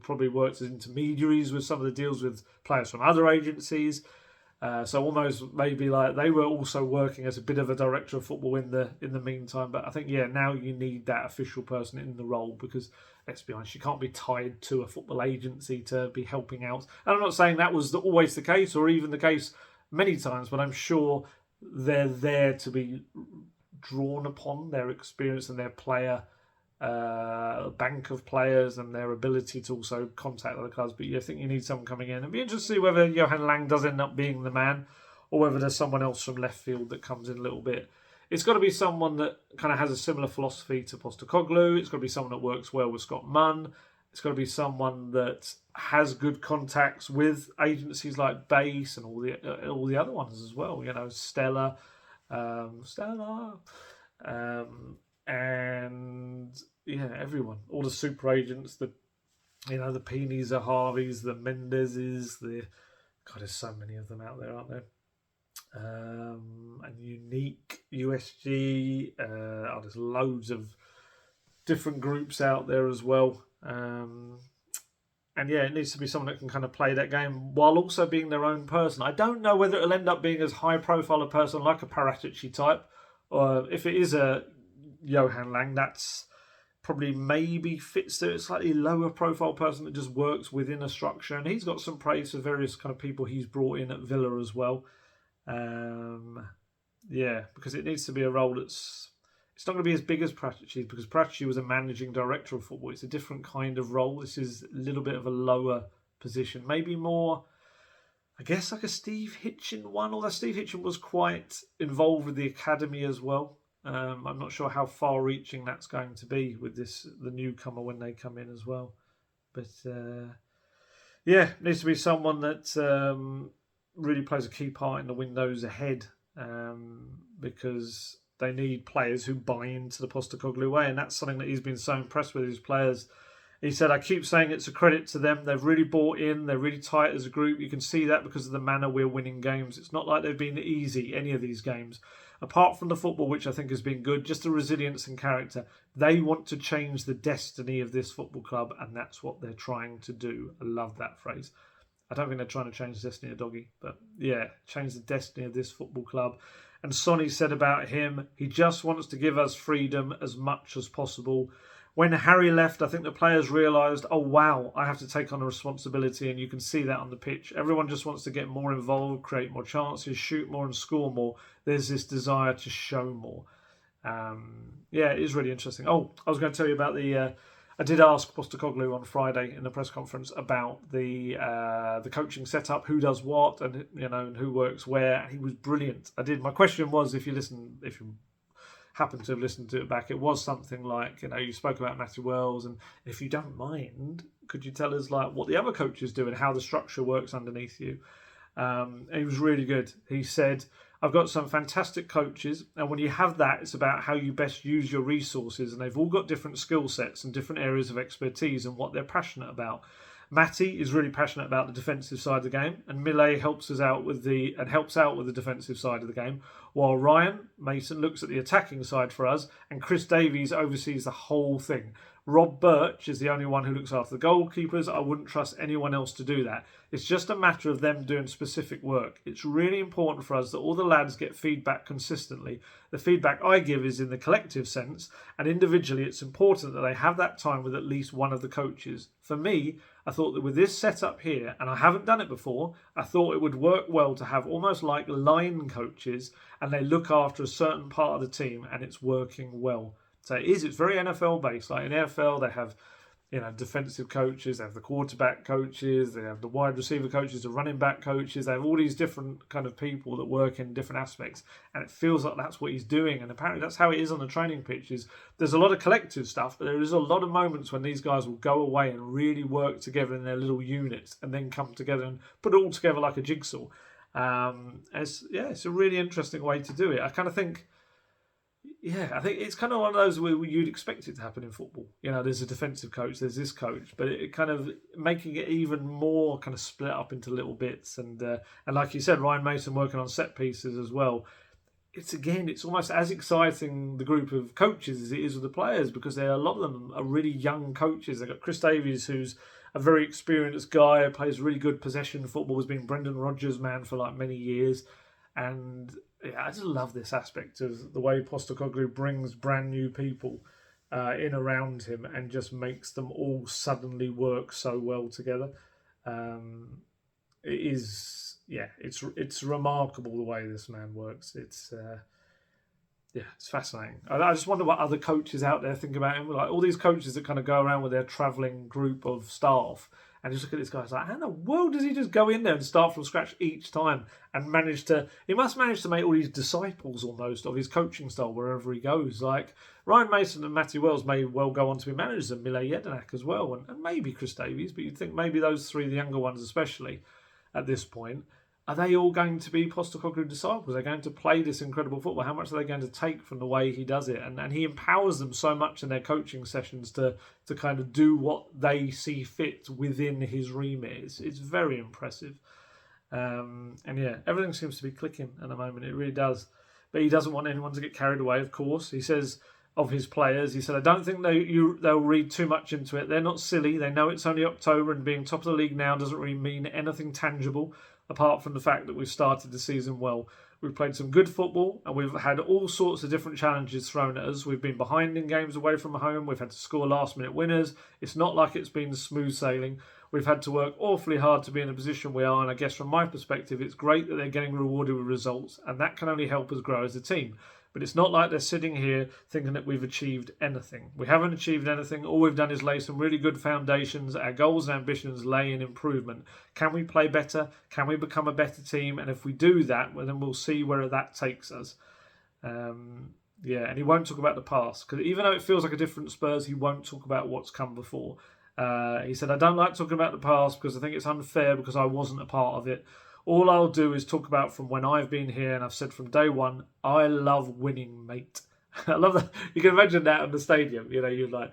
probably work as intermediaries with some of the deals with players from other agencies. So almost maybe like they were also working as a bit of a director of football in the meantime. But I think, now you need that official person in the role because, let's be honest, you can't be tied to a football agency to be helping out. And I'm not saying that was always the case or even the case many times, but I'm sure they're there to be drawn upon their experience and their player bank of players and their ability to also contact other clubs. But I think you need someone coming in. It'd be interesting to see whether Johan Lang does end up being the man, or whether there's someone else from left field that comes in a little bit. It's got to be someone that kind of has a similar philosophy to Postecoglou. It's got to be someone that works well with Scott Munn. It's got to be someone that has good contacts with agencies like Base and all the other ones as well. Stella, and everyone, all the super agents, the Peenys, the Harveys, the Mendezes, there's so many of them out there, aren't there? And Unique, USG, there's loads of different groups out there as well. It needs to be someone that can kind of play that game while also being their own person. I don't know whether it'll end up being as high profile a person like a Paratici type, or if it is a Johan Lang, that's probably maybe fits the slightly lower profile person that just works within a structure. And he's got some praise for various kind of people he's brought in at Villa as well. Because it needs to be a role it's not going to be as big as Paratici, because Paratici was a managing director of football. It's a different kind of role. This is a little bit of a lower position, maybe more, I guess, like a Steve Hitchen one, although Steve Hitchen was quite involved with the academy as well. I'm not sure how far-reaching that's going to be with the newcomer when they come in as well. But needs to be someone that really plays a key part in the windows ahead, because they need players who buy into the Postecoglou way, and that's something that he's been so impressed with his players. He said, I keep saying it's a credit to them. They've really bought in. They're really tight as a group. You can see that because of the manner we're winning games. It's not like they've been easy, any of these games. Apart from the football, which I think has been good, just the resilience and character. They want to change the destiny of this football club, and that's what they're trying to do. I love that phrase. I don't think they're trying to change the destiny of Doggy, but change the destiny of this football club. And Sonny said about him, he just wants to give us freedom as much as possible. When Harry left, I think the players realised, oh wow, I have to take on a responsibility, and you can see that on the pitch. Everyone just wants to get more involved, create more chances, shoot more and score more. There's this desire to show more. It is really interesting. Oh, I was going to tell you about I did ask Postecoglou on Friday in the press conference about the coaching setup, who does what, and and who works where. And he was brilliant. My question was, if you happen to have listened to it back, it was something like, you spoke about Matthew Wells, and if you don't mind, could you tell us like what the other coaches do and how the structure works underneath you? And he was really good. He said, I've got some fantastic coaches, and when you have that, it's about how you best use your resources, and they've all got different skill sets and different areas of expertise and what they're passionate about. Matty is really passionate about the defensive side of the game, and Millet helps out with the defensive side of the game, while Ryan Mason looks at the attacking side for us, and Chris Davies oversees the whole thing. Rob Birch is the only one who looks after the goalkeepers. I wouldn't trust anyone else to do that. It's just a matter of them doing specific work. It's really important for us that all the lads get feedback consistently. The feedback I give is in the collective sense, and individually it's important that they have that time with at least one of the coaches. For me, I thought that with this setup here, and I haven't done it before, I thought it would work well to have almost like line coaches, and they look after a certain part of the team, and it's working well. So it's very NFL based. Like in NFL, they have, defensive coaches, they have the quarterback coaches, they have the wide receiver coaches, the running back coaches. They have all these different kind of people that work in different aspects, and it feels like that's what he's doing. And apparently that's how it is on the training pitches. There's a lot of collective stuff, but there is a lot of moments when these guys will go away and really work together in their little units, and then come together and put it all together like a jigsaw. It's a really interesting way to do it. I kind of think. I think it's kind of one of those where you'd expect it to happen in football. There's a defensive coach, there's this coach, but it kind of making it even more kind of split up into little bits. And like you said, Ryan Mason working on set pieces as well. It's almost as exciting the group of coaches as it is with the players, because a lot of them are really young coaches. They've got Chris Davies, who's a very experienced guy, plays really good possession football, has been Brendan Rodgers' man for like many years. And I just love this aspect of the way Postecoglou brings brand new people in around him and just makes them all suddenly work so well together. It's remarkable the way this man works. Yeah, it's fascinating. I just wonder what other coaches out there think about him. Like all these coaches that kind of go around with their travelling group of staff, and just look at this guy. It's like, how in the world does he just go in there and start from scratch each time and manage to? He must manage to make all these disciples almost of his coaching style wherever he goes. Like Ryan Mason and Matty Wells may well go on to be managers, and Mile Jedinak as well, and maybe Chris Davies. But you'd think maybe those three, the younger ones especially, at this point. Are they all going to be Postecoglou disciples? They're going to play this incredible football. How much are they going to take from the way he does it? And he empowers them so much in their coaching sessions to kind of do what they see fit within his remit. It's very impressive. And yeah, everything seems to be clicking at the moment. It really does. But he doesn't want anyone to get carried away, of course. He says of his players, he said, I don't think they'll read too much into it. They're not silly. They know it's only October, and being top of the league now doesn't really mean anything tangible, apart from the fact that we've started the season well. We've played some good football, and we've had all sorts of different challenges thrown at us. We've been behind in games away from home. We've had to score last-minute winners. It's not like it's been smooth sailing. We've had to work awfully hard to be in the position we are, and I guess from my perspective, it's great that they're getting rewarded with results, and that can only help us grow as a team. But it's not like they're sitting here thinking that we've achieved anything. We haven't achieved anything. All we've done is lay some really good foundations. Our goals and ambitions lay in improvement. Can we play better? Can we become a better team? And if we do that, well, then we'll see where that takes us. And he won't talk about the past. Because even though it feels like a different Spurs, he won't talk about what's come before. He said, I don't like talking about the past because I think it's unfair because I wasn't a part of it. All I'll do is talk about from when I've been here, and I've said from day one, I love winning, mate. I love that. You can imagine that in the stadium. You know, you're like,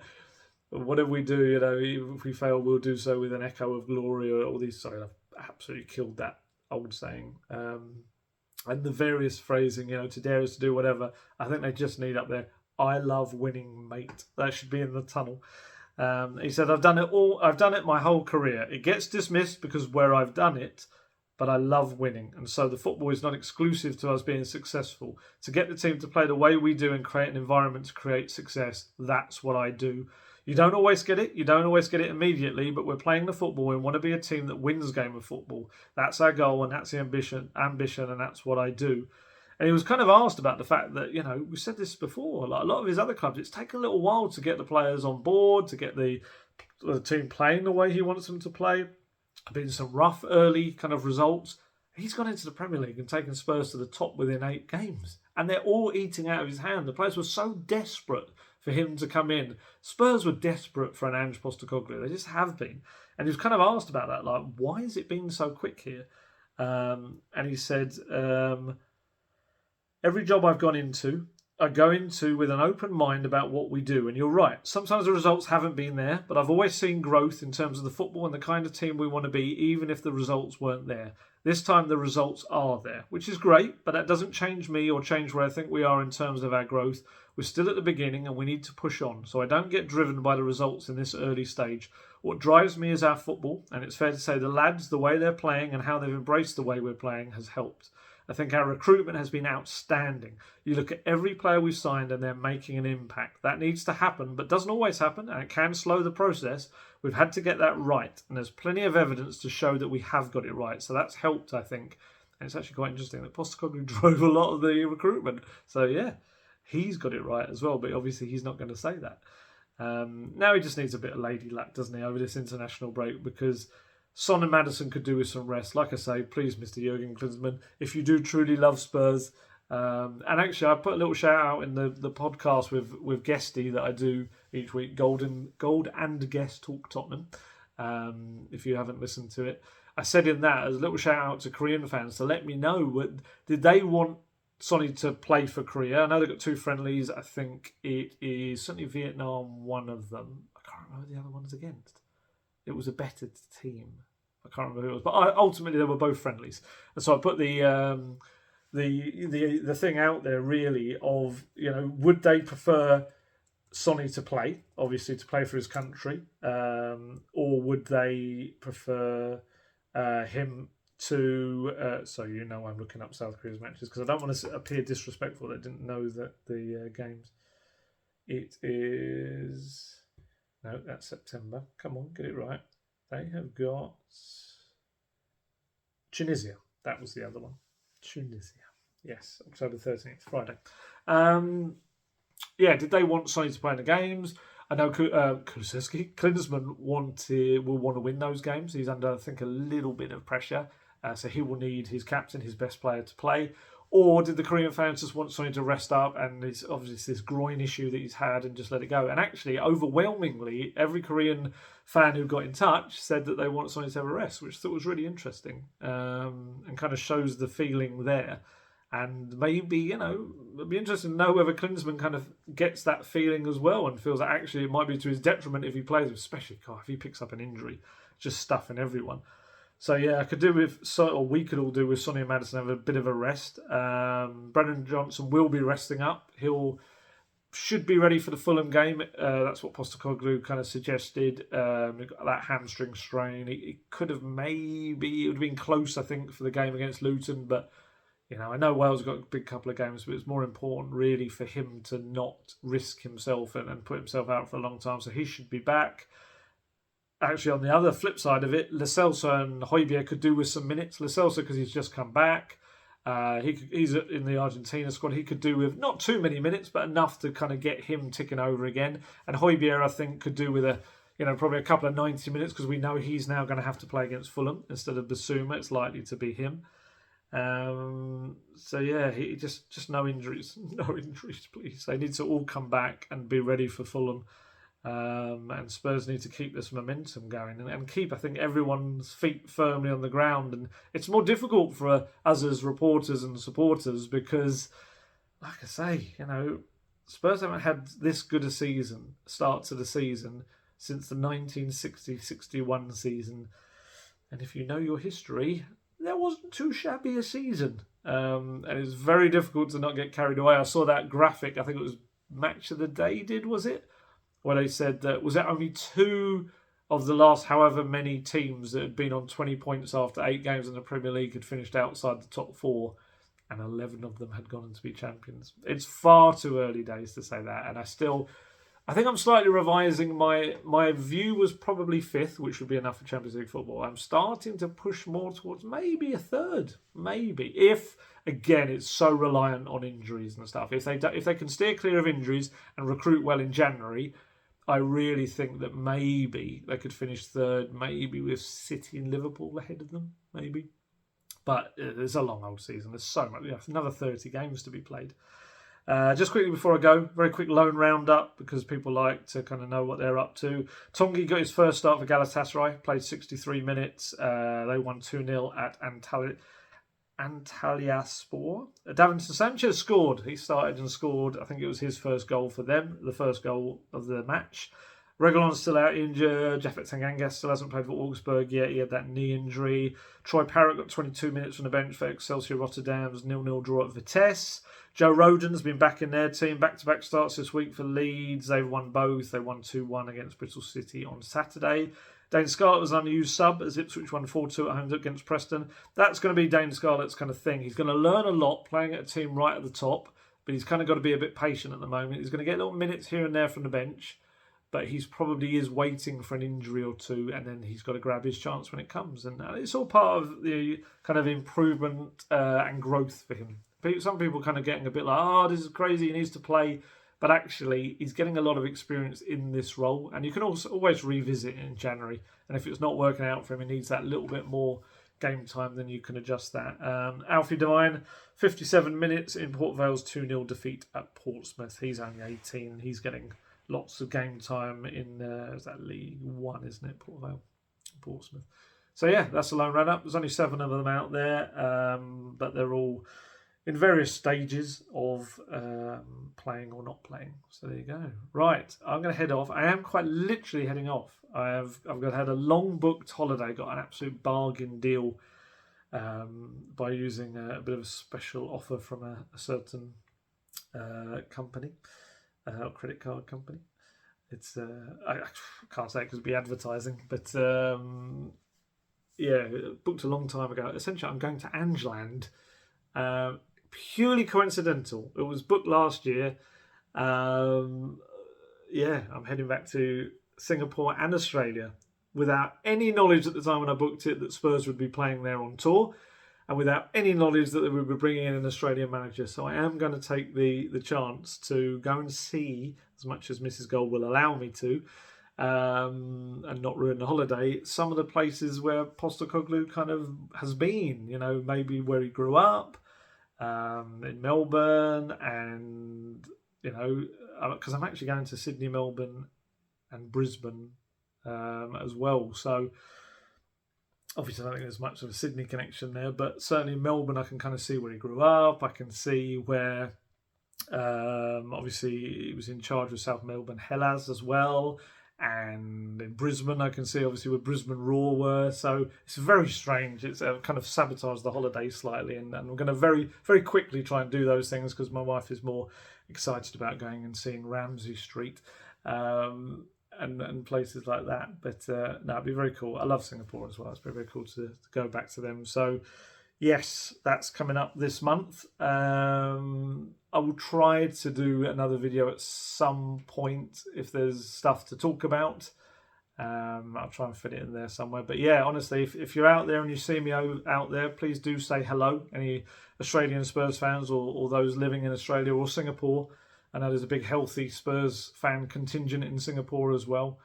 whatever we do, you know, even if we fail, we'll do so with an echo of glory or all these. Sorry, I've absolutely killed that old saying. And the various phrasing, you know, to dare us to do whatever. I think they just need up there, I love winning, mate. That should be in the tunnel. He said, I've done it my whole career. It gets dismissed because where I've done it, but I love winning. And so the football is not exclusive to us being successful. To get the team to play the way we do and create an environment to create success, that's what I do. You don't always get it. You don't always get it immediately, but we're playing the football. We want to be a team that wins game of football. That's our goal, and that's the ambition, and that's what I do. And he was kind of asked about the fact that, you know, we said this before, like a lot of his other clubs, it's taken a little while to get the players on board, to get the team playing the way he wants them to play. Been some rough early kind of results. He's gone into the Premier League and taken Spurs to the top within 8 games. And they're all eating out of his hand. The players were so desperate for him to come in. Spurs were desperate for an Ange Postecoglou. They just have been. And he was kind of asked about that, like, why has it been so quick here? And he said, every job I've gone into, I go into with an open mind about what we do. And you're right, sometimes the results haven't been there, but I've always seen growth in terms of the football and the kind of team we want to be, even if the results weren't there. This time the results are there, which is great, but that doesn't change me or change where I think we are in terms of our growth. We're still at the beginning and we need to push on. So I don't get driven by the results in this early stage. What drives me is our football, and it's fair to say the lads, the way they're playing and how they've embraced the way we're playing has helped. I think our recruitment has been outstanding. You look at every player we've signed and they're making an impact. That needs to happen, but doesn't always happen, and it can slow the process. We've had to get that right, and there's plenty of evidence to show that we have got it right. So that's helped, I think. And it's actually quite interesting that Postecoglou drove a lot of the recruitment. So yeah, he's got it right as well, but obviously he's not going to say that. Now he just needs a bit of lady luck, doesn't he, over this international break, because Son and Maddison could do with some rest. Like I say, please, Mr. Jurgen Klinsmann, if you do truly love Spurs, and actually I put a little shout out in the podcast with Guesty that I do each week, Gold and Guest Talk Tottenham. If you haven't listened to it, I said in that as a little shout out to Korean fans to let me know, did they want Sonny to play for Korea? I know they've got 2 friendlies. I think it is certainly Vietnam, one of them. I can't remember who the other one's against. It was a better team. I can't remember who it was, but ultimately they were both friendlies. And so I put the thing out there really of, you know, would they prefer Sonny to play, obviously to play for his country, or would they prefer him to? So you know I'm looking up South Korea's matches because I don't want to appear disrespectful. That didn't know that the games. It is. No, that's September. Come on, get it right. They have got Tunisia. That was the other one. Tunisia. Yes, October 13th, Friday. Did they want Sonny to play in the games? I know Klinsmann will want to win those games. He's under, I think, a little bit of pressure. So he will need his captain, his best player, to play. Or did the Korean fans just want Sonny to rest up and it's obviously this groin issue that he's had and just let it go? And actually, overwhelmingly, every Korean fan who got in touch said that they want Sonny to have a rest, which I thought was really interesting and kind of shows the feeling there. And maybe, it'd be interesting to know whether Klinsmann kind of gets that feeling as well and feels that actually it might be to his detriment if he plays, especially if he picks up an injury, just stuffing everyone. So yeah, we could all do with Sonny and Maddison have a bit of a rest. Brennan Johnson will be resting up. Should be ready for the Fulham game. That's what Postecoglou kind of suggested. He got that hamstring strain. It could have it would have been close, I think, for the game against Luton, but I know Wales got a big couple of games, but it's more important really for him to not risk himself and put himself out for a long time. So he should be back. Actually, on the other flip side of it, Lo Celso and Højbjerg could do with some minutes. Lo Celso, because he's just come back. He's in the Argentina squad. He could do with not too many minutes, but enough to kind of get him ticking over again. And Højbjerg, I think, could do with probably a couple of 90 minutes because we know he's now going to have to play against Fulham instead of Bissouma. It's likely to be him. He just no injuries, please. They need to all come back and be ready for Fulham. And Spurs need to keep this momentum going and keep, I think, everyone's feet firmly on the ground. And it's more difficult for us as reporters and supporters because, like I say, Spurs haven't had this good a start to the season since the 1960-61 season. And if you know your history, there wasn't too shabby a season. And it's very difficult to not get carried away. I saw that graphic, I think it was Match of the Day was it? Where they said that, was it only 2 of the last however many teams that had been on 20 points after 8 games in the Premier League had finished outside the top 4, and 11 of them had gone on to be champions. It's far too early days to say that, and I think I'm slightly revising my view was probably 5th, which would be enough for Champions League football. I'm starting to push more towards maybe a 3rd, maybe. If, again, it's so reliant on injuries and stuff. If they can steer clear of injuries and recruit well in January, I really think that maybe they could finish 3rd, maybe with City and Liverpool ahead of them, maybe. But it's a long old season. There's so much, another 30 games to be played. Just quickly before I go, very quick loan roundup because people like to kind of know what they're up to. Tongi got his first start for Galatasaray, played 63 minutes. They won 2-0 at Antalyaspor. Davinson Sanchez scored. He started and scored. I think it was his first goal for them, the first goal of the match. Reguilon's still out injured. Japhet Tanganga still hasn't played for Augsburg yet. He had that knee injury. Troy Parrott got 22 minutes from the bench for Excelsior Rotterdam's 0-0 draw at Vitesse. Joe Rodon's been back in their team. Back-to-back starts this week for Leeds. They've won both. They won 2-1 against Bristol City on Saturday. Dane Scarlett was an unused sub as Ipswich won 4-2 at home against Preston. That's going to be Dane Scarlett's kind of thing. He's going to learn a lot playing at a team right at the top, but he's kind of got to be a bit patient at the moment. He's going to get little minutes here and there from the bench, but he's probably is waiting for an injury or two, and then he's got to grab his chance when it comes. And it's all part of the kind of improvement and growth for him. Some people kind of getting a bit like, this is crazy, he needs to play. But actually, he's getting a lot of experience in this role. And you can also always revisit it in January. And if it's not working out for him, he needs that little bit more game time, then you can adjust that. Alfie Devine, 57 minutes in Port Vale's 2-0 defeat at Portsmouth. He's only 18. He's getting lots of game time in is that League One, isn't it? Port Vale, Portsmouth. So yeah, that's a loan run-up. There's only 7 of them out there, but they're all in various stages of playing or not playing. So there you go. Right, I'm going to head off. I am quite literally heading off. I've had a long booked holiday, got an absolute bargain deal by using a bit of a special offer from a certain company, credit card company. It's I can't say it because it'd be advertising, but booked a long time ago. Essentially, I'm going to Angeland. Purely coincidental. It was booked last year. I'm heading back to Singapore and Australia without any knowledge at the time when I booked it that Spurs would be playing there on tour. and without any knowledge that they would be bringing in an Australian manager. So I am going to take the chance to go and see, as much as Mrs. Gold will allow me to, and not ruin the holiday, some of the places where Postecoglou kind of has been, maybe where he grew up, in Melbourne, and, because I'm actually going to Sydney, Melbourne and Brisbane as well. So obviously I don't think there's much of a Sydney connection there, but certainly in Melbourne I can kind of see where he grew up. I can see where obviously he was in charge of South Melbourne Hellas as well. And in Brisbane, I can see obviously where Brisbane Raw were. So it's very strange. It's kind of sabotaged the holiday slightly. And we're going to very, very quickly try and do those things because my wife is more excited about going and seeing Ramsay Street and places like that. But no, it'd be very cool. I love Singapore as well. It's very, very cool to go back to them. So yes, that's coming up this month. I will try to do another video at some point if there's stuff to talk about. I'll try and fit it in there somewhere. But yeah, honestly, if you're out there and you see me out there, please do say hello. Any Australian Spurs fans or those living in Australia or Singapore. I know there's a big healthy Spurs fan contingent in Singapore as well.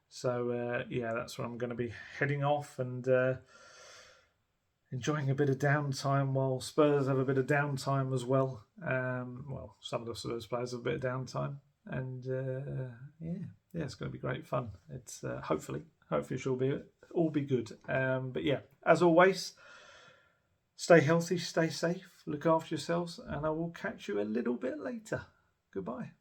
So yeah, that's where I'm going to be heading off and enjoying a bit of downtime while Spurs have a bit of downtime as well. Well, some of the Spurs players have a bit of downtime. And yeah, it's going to be great fun. It's hopefully it will all be good. But yeah, as always, stay healthy, stay safe, look after yourselves, and I will catch you a little bit later. Goodbye.